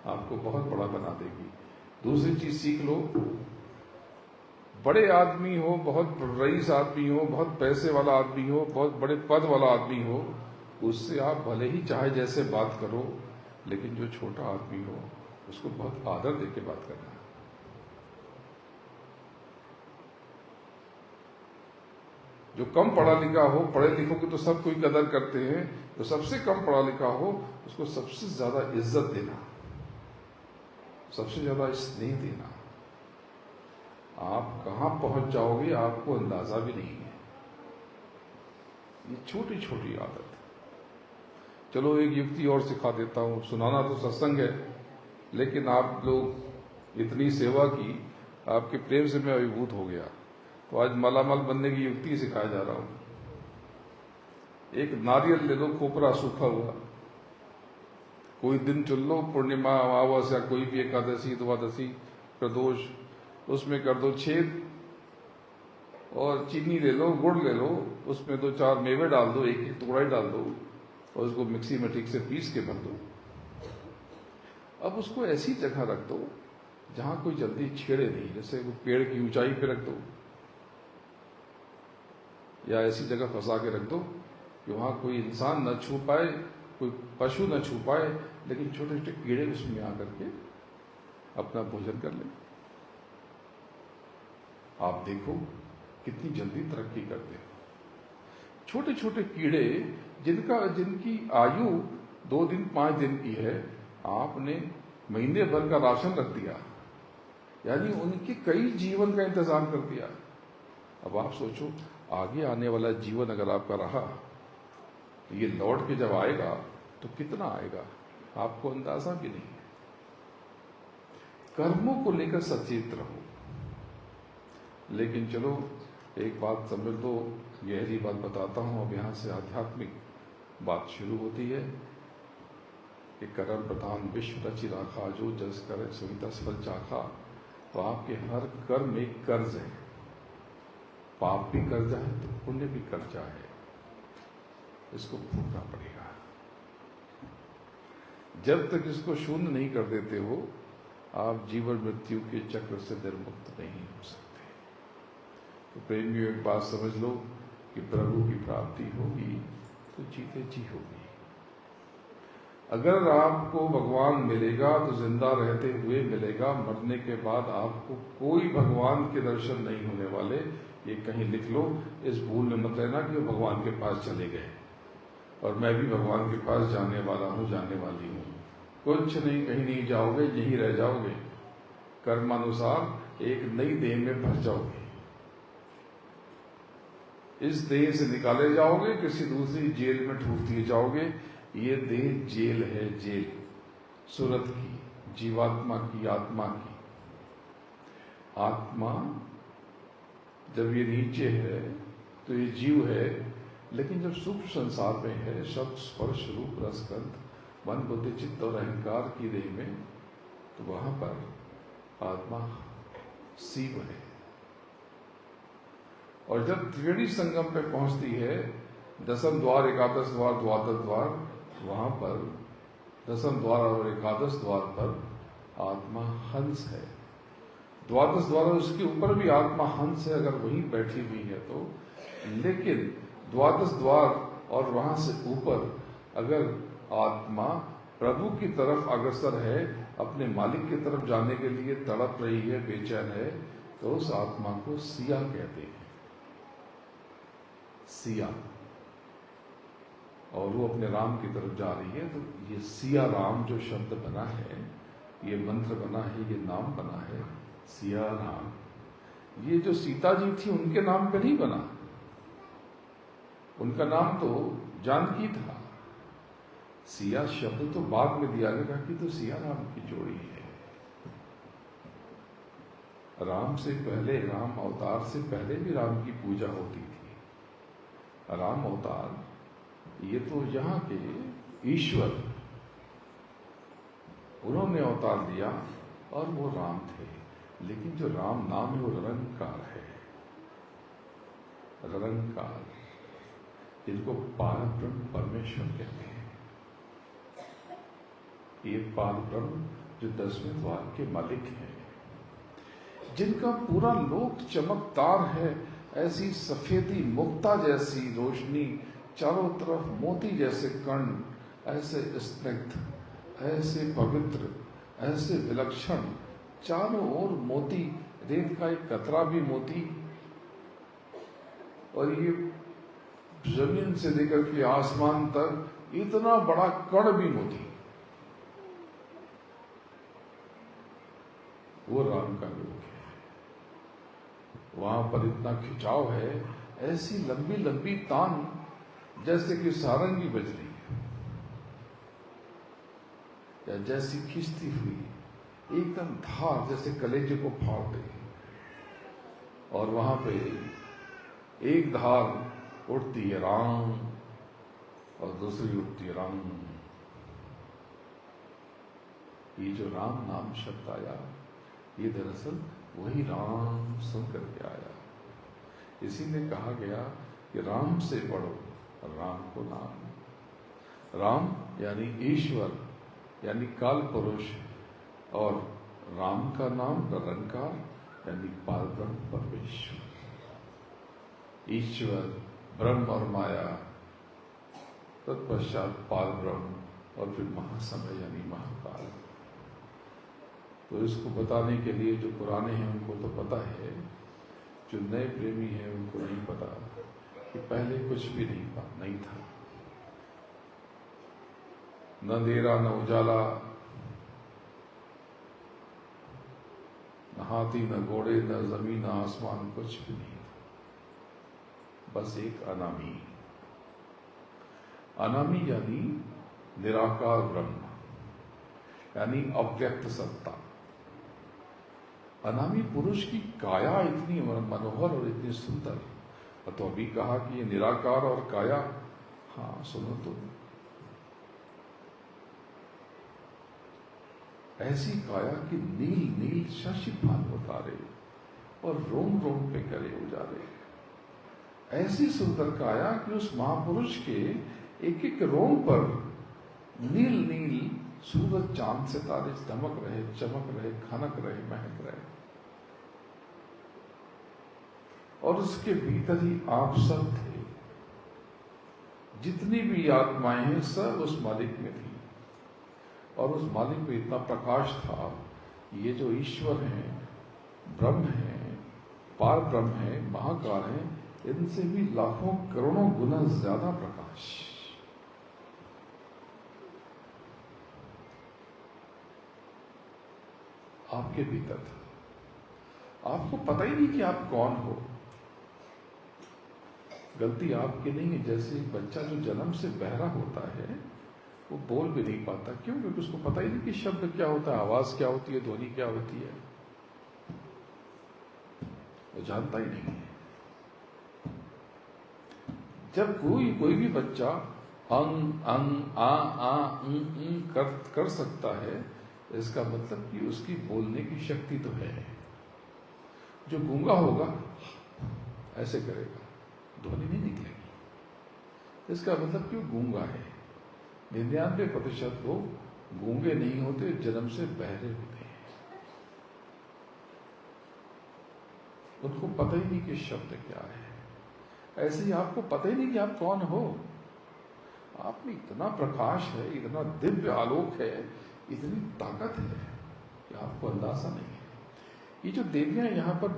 आपको बहुत बड़ा बना देगी। दूसरी चीज सीख लो, बड़े आदमी हो, बहुत रईस आदमी हो, बहुत पैसे वाला आदमी हो, बहुत बड़े पद वाला आदमी हो, उससे आप भले ही चाहे जैसे बात करो, लेकिन जो छोटा आदमी हो उसको बहुत आदर देके बात करना है। जो कम पढ़ा लिखा हो, पढ़े लिखों की तो सब कोई कदर करते हैं, जो सबसे कम पढ़ा लिखा हो उसको सबसे ज्यादा इज्जत देना, सबसे ज्यादा स्नेह देना। आप कहां पहुंच जाओगे आपको अंदाजा भी नहीं है। ये छोटी छोटी आदत। चलो एक युक्ति और सिखा देता हूं, सुनाना तो सत्संग है, लेकिन आप लोग इतनी सेवा की, आपके प्रेम से मैं अभिभूत हो गया, तो आज मालामाल बनने की युक्ति सिखाया जा रहा हूं। एक नारियल ले लो, खोपरा सूखा हुआ, कोई दिन चुन लो, पूर्णिमा, अमावस्या, कोई भी एकादशी, द्वादशी, प्रदोष, उसमें कर दो छेद, और चीनी ले लो, गुड़ ले लो, उसमें 2-4 मेवे डाल दो, एक एक टुकड़ा ही डाल दो, और उसको मिक्सी में ठीक से पीस के भर दो। अब उसको ऐसी जगह रख दो जहां कोई जल्दी छेड़े नहीं, जैसे वो पेड़ की ऊंचाई पे रख दो, या ऐसी जगह फंसा के रख दो कि वहां कोई इंसान न छू पाए, कोई पशु न छू पाए, लेकिन छोटे छोटे कीड़े उसमें आकर के अपना भोजन कर ले। आप देखो कितनी जल्दी तरक्की करते हैं। छोटे छोटे कीड़े जिनकी आयु 2 दिन 5 दिन की है, आपने महीने भर का राशन रख दिया, यानी उनके कई जीवन का इंतजाम कर दिया। अब आप सोचो, आगे आने वाला जीवन अगर आपका रहा, तो ये लौट के जब आएगा तो कितना आएगा, आपको अंदाजा भी नहीं है। कर्मों को लेकर सचेत रहो। लेकिन चलो एक बात समझ दो, गहरी बात बताता हूं। अब यहां से आध्यात्मिक बात शुरू होती है कि कर्म प्रधान विश्व रचि राखा, जो जस करे सोई तस फल चाखा। तो आपके हर कर्म एक कर्ज है, पाप भी कर्जा है तो पुण्य भी कर्जा है, इसको भूलना पड़ेगा। जब तक इसको शून्य नहीं कर देते हो, आप जीवन मृत्यु के चक्र से निर्मुक्त नहीं हो सकते। तो प्रेमियों, एक बात समझ लो कि प्रभु की प्राप्ति होगी तो जीते जी होगी। अगर आपको भगवान मिलेगा तो जिंदा रहते हुए मिलेगा, मरने के बाद आपको कोई भगवान के दर्शन नहीं होने वाले। ये कहीं लिख लो, इस भूल में मत रहना कि वो भगवान के पास चले गए और मैं भी भगवान के पास जाने वाला हूं, जाने वाली हूं। कुछ नहीं, कहीं नहीं जाओगे, यहीं रह जाओगे। कर्मानुसार एक नई देह में भर जाओगे, इस देह से निकाले जाओगे, किसी दूसरी जेल में ठूक दिए जाओगे। ये देह जेल है, जेल सूरत की, जीवात्मा की, आत्मा की। आत्मा जब ये नीचे है तो ये जीव है, लेकिन जब सूक्ष्म संसार में है, शब्द स्पर्श रूप रस गंध मन बुद्धि चित्त और अहंकार की देह में, तो वहां पर आत्मा शिव है। और जब त्रिवेणी संगम पे पहुंचती है, 10th द्वार, 11 द्वार, 12 द्वार, वहां पर 10th द्वार और 11 द्वार पर आत्मा हंस है। 12 द्वार उसके ऊपर भी आत्मा हंस है, अगर वहीं बैठी हुई है तो। लेकिन 12 द्वार और वहां से ऊपर अगर आत्मा प्रभु की तरफ अग्रसर है, अपने मालिक की तरफ जाने के लिए तड़प रही है, बेचैन है, तो उस आत्मा को सिया कहते हैं, सिया। और वो अपने राम की तरफ जा रही है। तो ये सिया राम जो शब्द बना है, ये मंत्र बना है, ये नाम बना है, सिया राम। ये जो सीता जी थी उनके नाम पे नहीं बना, उनका नाम तो जानकी था। सिया शब्द तो बाद में दिया गया कि तो सिया राम की जोड़ी है। राम से पहले, राम अवतार से पहले भी राम की पूजा होती थी। राम अवतार ये तो यहाँ के ईश्वर, उन्होंने अवतार लिया और वो राम थे। लेकिन जो राम नाम है वो निरंकार है, निरंकार, जिनको पारब्रह्म परमेश्वर कहते हैं। ये पारब्रह्म जो 10वें द्वार के मालिक हैं, जिनका पूरा लोक चमकदार है, ऐसी सफेदी मुक्ता जैसी रोशनी, चारों तरफ मोती जैसे कण, ऐसे स्निग्ध, ऐसे पवित्र, ऐसे विलक्षण, चारों ओर मोती, रेत का एक कतरा भी मोती, और ये जमीन से लेकर के आसमान तक इतना बड़ा कण भी मोती। वो राम का रूप है। वहां पर इतना खिंचाव है, ऐसी लंबी लंबी तान जैसे कि सारंगी बज रही है, या जैसी खिंचती हुई एकदम धार जैसे कलेजे को फाड़ दे। और वहां पे एक धार उठती है राम और दूसरी उठती है राम। ये जो राम नाम शब्द आया, ये दरअसल वही राम सुन करके आया। इसीलिए कहा गया कि राम से पढ़ो राम को नाम। राम यानी ईश्वर, यानी काल पुरुष, और राम का नाम निरंकार यानी पारब्रह्म परमेश्वर। ईश्वर, ब्रह्म और माया, तत्पश्चात पारब्रह्म, और फिर महासमय यानी महाकाल। तो इसको बताने के लिए जो पुराने हैं उनको तो पता है, जो नए प्रेमी हैं उनको नहीं पता कि पहले कुछ भी नहीं था। न अंधेरा, न उजाला, न हाथी, न घोड़े, न जमीन, न आसमान, कुछ भी नहीं था। बस एक अनामी। अनामी यानी निराकार ब्रह्म, यानी अव्यक्त सत्ता। अनामी पुरुष की काया इतनी मनोहर और इतनी सुंदर, तो अभी कहा कि ये निराकार और काया। हाँ सुनो तो, ऐसी काया कि नील नील शशि भान उतारे और रोम रोम पे करे उजारे। ऐसी सुंदर काया कि उस महापुरुष के एक एक रोम पर नील नील सूरज चांद सितारे दमक रहे, चमक रहे, खनक रहे, महक रहे। और उसके भीतर ही आप सब थे। जितनी भी आत्माएं हैं सब उस मालिक में थी, और उस मालिक में इतना प्रकाश था। ये जो ईश्वर हैं, ब्रह्म हैं, पार ब्रह्म हैं, महाकाल हैं, इनसे भी लाखों करोड़ों गुना ज्यादा प्रकाश आपके भीतर था। आपको पता ही नहीं कि आप कौन हो। गलती आपकी नहीं है। जैसे एक बच्चा जो जन्म से बहरा होता है, वो बोल भी नहीं पाता। क्यों? क्योंकि उसको पता ही नहीं कि शब्द क्या होता है, आवाज क्या होती है, ध्वनि क्या होती है, वो जानता ही नहीं है। जब कोई भी बच्चा अंग अंग आ कर सकता है, इसका मतलब कि उसकी बोलने की शक्ति तो है। जो गूंगा होगा ऐसे करेगा, ध्वनि नहीं निकलेगी। इसका मतलब कि वो गूंगा है। 99% लोग गूंगे नहीं होते, जन्म से बहरे होते हैं। उनको पता ही नहीं कि शब्द क्या है। ऐसे ही आपको पता ही नहीं कि आप कौन हो। आप में इतना प्रकाश है, इतना दिव्य आलोक है, इतनी ताकत है कि आपको अंदाजा नहीं है। ये जो देवियां यहाँ पर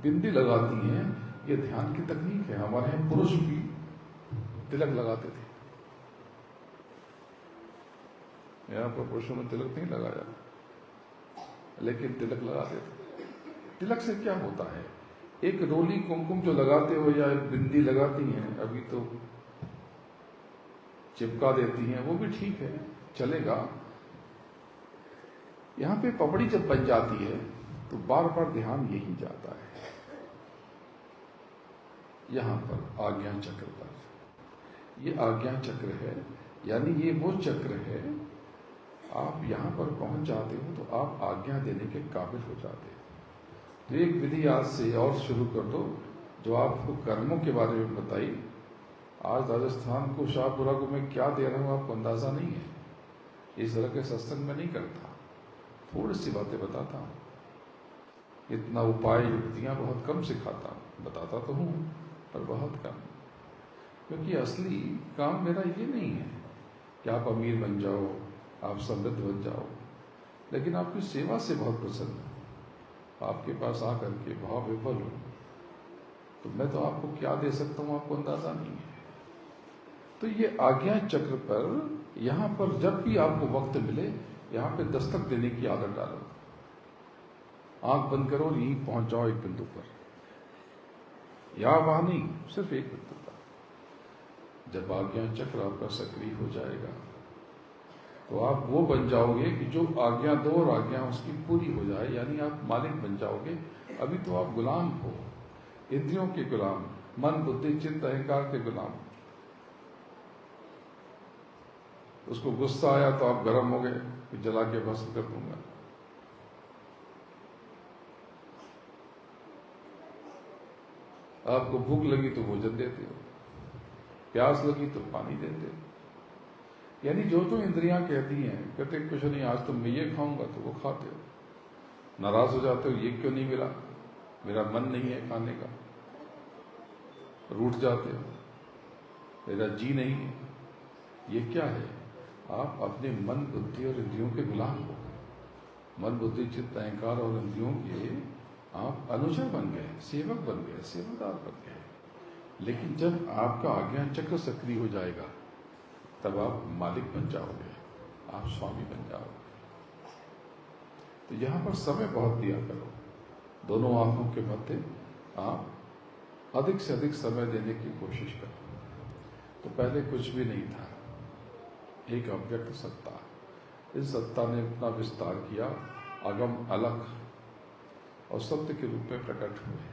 बिंदी लगाती हैं, ये ध्यान की तकनीक है। हमारे यहाँ पुरुष भी तिलक लगाते थे। यहाँ पर पुरुषों ने तिलक नहीं लगाया, लेकिन तिलक लगाते थे। तिलक से क्या होता है? एक रोली कुमकुम जो लगाते हो या एक बिंदी लगाती हैं, अभी तो चिपका देती हैं, वो भी ठीक है, चलेगा। यहाँ पे पपड़ी जब बन जाती है तो बार बार ध्यान यही जाता है, यहां पर आज्ञा चक्र पर। ये आज्ञा चक्र है, यानी ये वो चक्र है, आप यहां पर पहुंच जाते हो तो आप आज्ञा देने के काबिल हो जाते हो। तो एक विधि आज से और शुरू कर दो जो आपको कर्मों के बारे में बताई। आज राजस्थान को शाहपुरा को मैं क्या दे रहा हूं आपको अंदाजा नहीं है। इस तरह के सत्संग में नहीं करता, थोड़ी सी बातें बताता हूं। इतना उपाय युक्तियां बहुत कम सिखाता हूं, बताता तो हूं पर बहुत कम, क्योंकि असली काम मेरा ये नहीं है कि आप अमीर बन जाओ, आप समृद्ध बन जाओ, लेकिन आपकी सेवा से बहुत प्रसन्न हूं। आपके पास आकर के भाव विफल हूं तो मैं तो आपको क्या दे सकता हूं आपको अंदाजा नहीं है। तो ये आज्ञा चक्र पर, यहां पर जब भी आपको वक्त मिले यहां पे दस्तक देने की आदत डालो। आंख बंद करो और यहीं पहुंच जाओ एक बिंदु पर, या वहां नहीं, सिर्फ एक बिंदु पर। जब आज्ञा चक्र आपका सक्रिय हो जाएगा तो आप वो बन जाओगे कि जो आज्ञा दो और आज्ञा उसकी पूरी हो जाए, यानी आप मालिक बन जाओगे। अभी तो आप गुलाम हो, इंद्रियों के गुलाम, मन बुद्धि चित्त अहंकार के गुलाम। उसको गुस्सा आया तो आप गर्म हो गए कि जला के भस्म कर दूंगा। आपको भूख लगी तो भोजन देते हो, प्यास लगी तो पानी देते हो। यानी जो जो इंद्रियां कहती हैं, कहते कुछ नहीं आज तो मैं ये खाऊंगा, तो वो खाते हो। नाराज हो जाते हो, ये क्यों नहीं मिला, मेरा मन नहीं है खाने का। रूठ जाते हो, मेरा जी नहीं है। ये क्या है? आप अपने मन बुद्धि और इंद्रियों के गुलाम हो। मन बुद्धि चित्त अहंकार और इंद्रियों के आप अनुचर बन गए, सेवक बन गए, सेवादार बन गए। लेकिन जब आपका आज्ञा चक्र सक्रिय हो जाएगा तब आप मालिक बन जाओगे, आप स्वामी बन जाओगे। तो यहां पर समय बहुत दिया करो। दोनों आंखों के मध्य आप अधिक से अधिक समय देने की कोशिश करो। तो पहले कुछ भी नहीं था, एक अव्यक्त सत्ता। इस सत्ता ने अपना विस्तार किया, अगम अलख और सत्य के रूप में प्रकट हुए।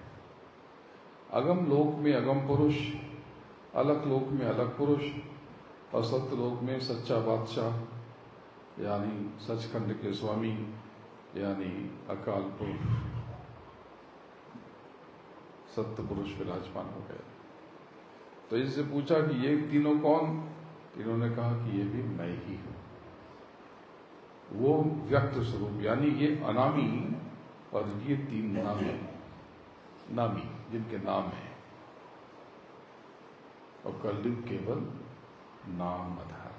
अगम लोक में अगम पुरुष, अलख लोक में अलग पुरुष और सत्य लोक में सच्चा बादशाह यानी सचखंड के स्वामी यानी अकाल पुरुष, सत्य पुरुष विराजमान हो गए। तो इससे पूछा कि ये तीनों कौन? इन्होंने कहा कि ये भी मैं ही हूं। वो व्यक्त स्वरूप यानी ये अनामी और ये तीन नामी जिनके नाम है, और कलयुग केवल नाम आधार।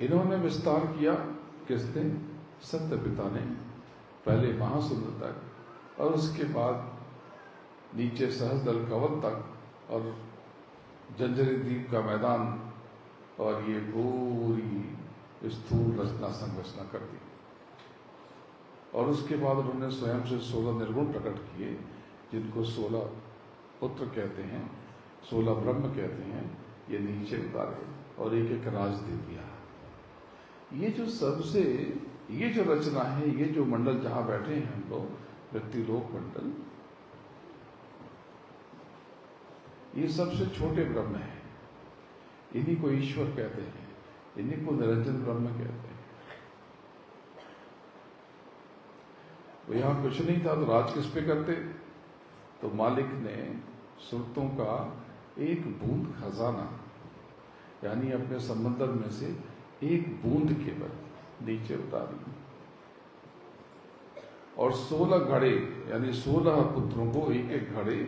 इन्होंने विस्तार किया किसने? सत्य पिता ने। पहले महासुंदर तक और उसके बाद नीचे सहस्रदल कवल तक और जंजरी द्वीप का मैदान, और ये पूरी स्थूल रचना संरचना कर दी। और उसके बाद उन्होंने स्वयं से 16 निर्गुण प्रकट किए, जिनको 16 पुत्र कहते हैं, 16 ब्रह्म कहते हैं। ये नीचे उतारे और एक एक राज दे दिया। ये जो सबसे, ये जो रचना है, ये जो मंडल जहां बैठे हैं हम लोग, व्यक्तिलोक मंडल, ये सबसे छोटे ब्रह्म है। इन्हीं को ईश्वर कहते हैं, इन्हीं को निरंजन ब्रह्म कहते हैं। वो यहां कुछ नहीं था तो राज किस पे करते? तो मालिक ने सुरतों का एक बूंद खजाना यानी अपने समंदर में से एक बूंद केवल नीचे उतारी, और 16 घड़े यानी 16 पुत्रों को एक एक घड़े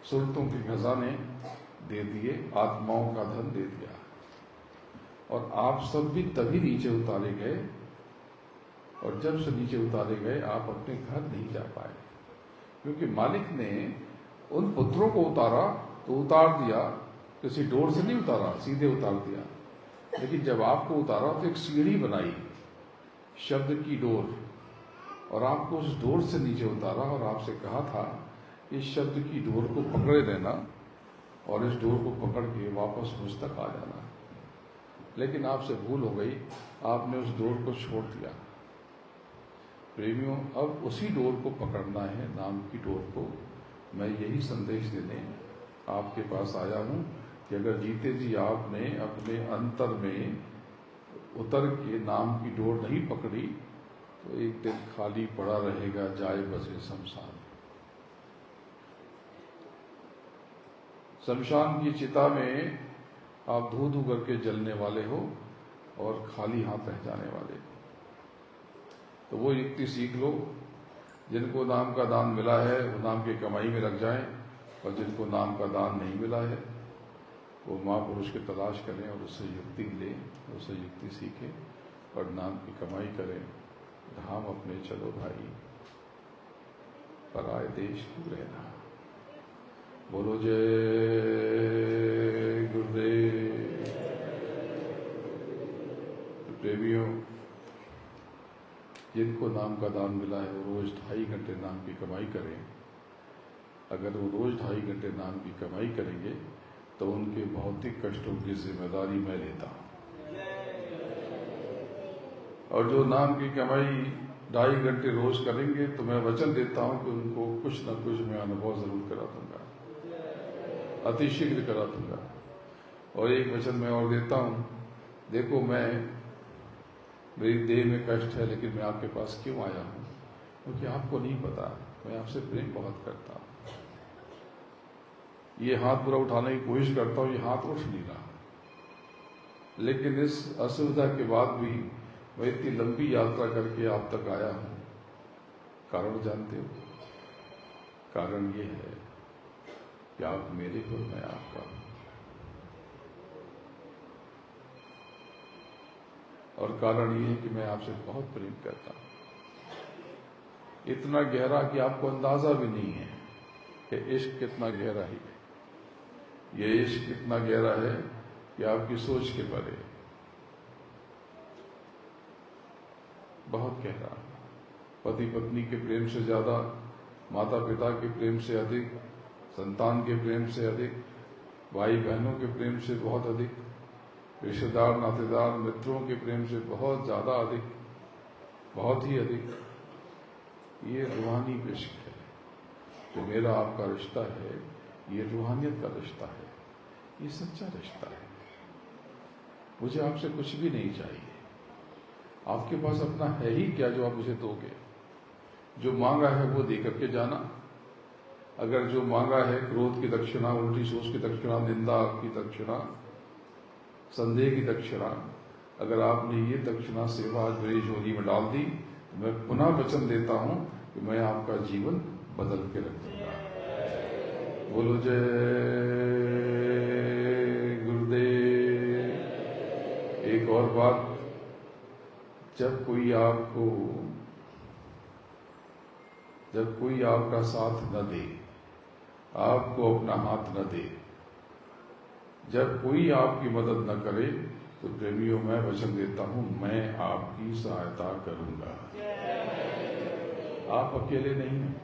सुरतों के खजाने दे दिए, आत्माओं का धन दे दिया। और आप सब भी तभी नीचे उतारे गए, और जब से नीचे उतारे गए आप अपने घर नहीं जा पाए, क्योंकि मालिक ने उन पुत्रों को उतारा तो उतार दिया, किसी डोर से नहीं उतारा, सीधे उतार दिया। लेकिन जब आपको उतारा तो एक सीढ़ी बनाई, शब्द की डोर, और आपको उस डोर से नीचे उतारा और आपसे कहा था इस शब्द की डोर को पकड़े रहना और इस डोर को पकड़ के वापस मुझ तक आ जाना। लेकिन आपसे भूल हो गई, आपने उस डोर को छोड़ दिया। प्रेमियों, अब उसी डोर को पकड़ना है, नाम की डोर को। मैं यही संदेश देने आपके पास आया हूं कि अगर जीते जी आपने अपने अंतर में उतर के नाम की डोर नहीं पकड़ी तो एक दिन खाली पड़ा रहेगा, जाए बसे शमशान। शमशान की चिता में आप धू धू करके जलने वाले हो और खाली हाथ रह जाने वाले हो। तो वो युक्ति सीख लो, जिनको नाम का दान मिला है वो नाम की कमाई में लग जाएं, और जिनको नाम का दान नहीं मिला है वो महापुरुष की तलाश करें और उससे युक्ति लें, उससे युक्ति सीखें और नाम की कमाई करें। धाम अपने चलो भाई, पराए देश क्यों रहना। बोलो जय गुरुदेव। प्रेमियों, जिनको नाम का दान मिला है वो रोज 2.5 घंटे नाम की कमाई करें। अगर वो रोज 2.5 घंटे नाम की कमाई करेंगे तो उनके भौतिक कष्टों की जिम्मेदारी मैं लेता हूं। और जो नाम की कमाई 2.5 घंटे रोज करेंगे तो मैं वचन देता हूं कि उनको कुछ न कुछ मैं अनुभव जरूर करा दूंगा, अतिशीघ्र करा दूंगा। और एक वचन मैं और देता हूं, देखो मेरी देह में कष्ट है लेकिन मैं आपके पास क्यों आया हूं, क्योंकि आपको नहीं पता मैं आपसे प्रेम बहुत करता हूं। ये हाथ पूरा उठाने की कोशिश करता हूं, ये हाथ उठ नहीं रहा, लेकिन इस असुविधा के बाद भी मैं इतनी लंबी यात्रा करके आप तक आया हूं। कारण जानते हो? कारण ये है कि आप मेरे हो, मैं आपका हूं। और कारण ये है कि मैं आपसे बहुत प्रेम करता हूं, इतना गहरा कि आपको अंदाजा भी नहीं है कि इश्क कितना गहरा है। ये इश्क कितना गहरा है कि आपकी सोच के परे, बहुत गहरा। पति पत्नी के प्रेम से ज्यादा, माता पिता के प्रेम से अधिक, संतान के प्रेम से अधिक, भाई बहनों के प्रेम से बहुत अधिक, रिश्तेदार नातेदार मित्रों के प्रेम से बहुत ज्यादा अधिक, बहुत ही अधिक। ये रूहानी इश्क है। जो मेरा आपका रिश्ता है ये रूहानियत का रिश्ता है, ये सच्चा रिश्ता है। मुझे आपसे कुछ भी नहीं चाहिए, आपके पास अपना है ही क्या जो आप मुझे दोगे। जो मांगा है वो दे करके जाना। अगर जो मांगा है क्रोध की दक्षिणा, उल्टी सोच की दक्षिणा, निंदा की दक्षिणा, संदेह की दक्षिणा, अगर आपने ये दक्षिणा सेवा आज मेरी झोली में डाल दी तो मैं पुनः वचन देता हूं कि मैं आपका जीवन बदल के रख दूंगा। बोलो जय गुरुदेव। एक और बात, जब कोई आपका साथ न दे, आपको अपना हाथ न दे, जब कोई आपकी मदद न करे तो प्रेमियों मैं वचन देता हूं मैं आपकी सहायता करूंगा। आप अकेले नहीं हैं।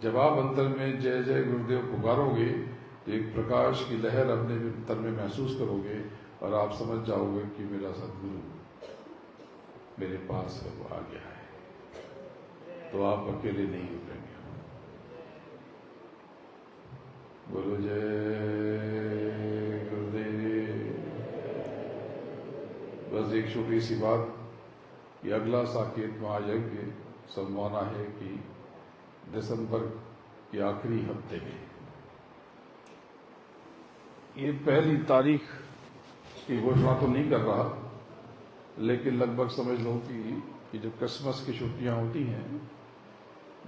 जब आप अंतर में जय जय गुरुदेव पुकारोगे तो एक प्रकाश की लहर अपने अंतर में महसूस करोगे और आप समझ जाओगे कि मेरा सद्गुरु मेरे पास है, वो आ गया है। तो आप अकेले नहीं हो प्रेमियों। बोलो जय गुरुदेव। बस एक छोटी सी बात, ये अगला साकेत महायज्ञ संभावना है कि दिसंबर के आखिरी हफ्ते में, ये पहली तारीख की घोषणा तो नहीं कर रहा, लेकिन लगभग समझ लो कि जब क्रिसमस की छुट्टियां होती हैं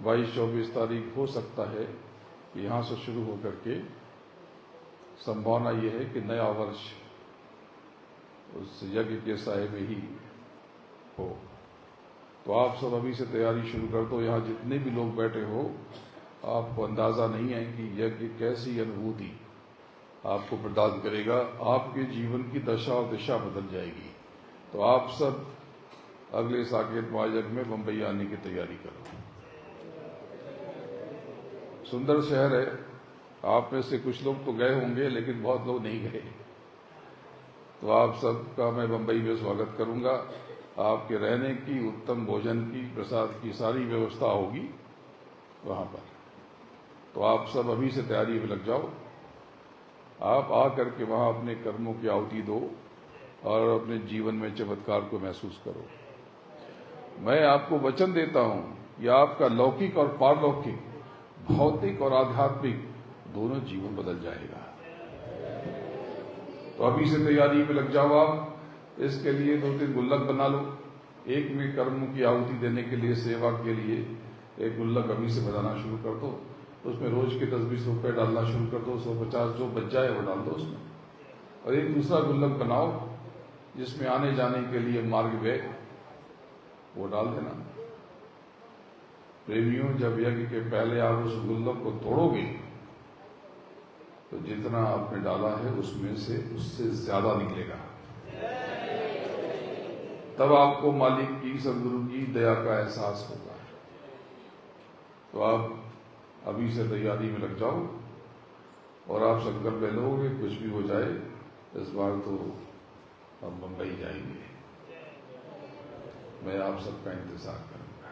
22-24 तारीख हो सकता है यहां से शुरू होकर के संभावना यह है कि नया वर्ष उस यज्ञ के साय में ही हो। तो आप सब अभी से तैयारी शुरू कर दो। यहाँ जितने भी लोग बैठे हो, आपको अंदाजा नहीं है कि यज्ञ कैसी अनुभूति आपको प्रदान करेगा। आपके जीवन की दशा और दिशा बदल जाएगी। तो आप सब अगले साकेत महायज्ञ में बंबई आने की तैयारी करो। सुंदर शहर है, आप में से कुछ लोग तो गए होंगे लेकिन बहुत लोग नहीं गए। तो आप सबका मैं बंबई में स्वागत करूंगा। आपके रहने की, उत्तम भोजन की, प्रसाद की सारी व्यवस्था होगी वहां पर। तो आप सब अभी से तैयारी में लग जाओ। आप आकर के वहां अपने कर्मों की आहुति दो और अपने जीवन में चमत्कार को महसूस करो। मैं आपको वचन देता हूं कि आपका लौकिक और पारलौकिक, भौतिक और आध्यात्मिक दोनों जीवन बदल जाएगा। तो अभी से तैयारी में लग जाओ आप। इसके लिए 2-3 गुल्लक बना लो। एक में कर्मों की आहुति देने के लिए, सेवा के लिए एक गुल्लक अभी से बनाना शुरू कर दो। तो उसमें रोज के 10-20 रुपए डालना शुरू कर दो। 150 जो बच जाए वो डाल दो उसमें। और एक दूसरा गुल्लक बनाओ जिसमें आने जाने के लिए मार्ग व्यय वो डाल देना। प्रेमियों, जब यज्ञ के पहले आप उस गुल्लक को तोड़ोगे तो जितना आपने डाला है उसमें से उससे ज्यादा निकलेगा। तब आपको मालिक की, सदगुरु की दया का एहसास होगा। तो आप अभी से तैयारी में लग जाओ और आप संकल्प ले लोगे, कुछ भी हो जाए इस बार तो हम मुंबई जाएंगे। मैं आप सबका इंतजार करूंगा।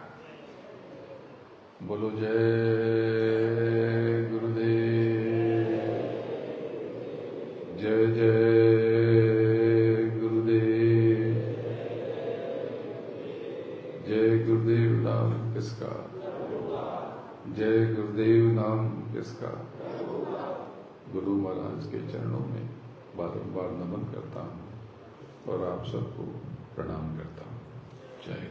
बोलो जय गुरुदेव, जय जय गुरुदेव। जय गुरुदेव नाम किसका, जय गुरुदेव नाम किसका। गुरु महाराज के चरणों में बारंबार नमन करता हूं और आप सबको प्रणाम करता हूं। जय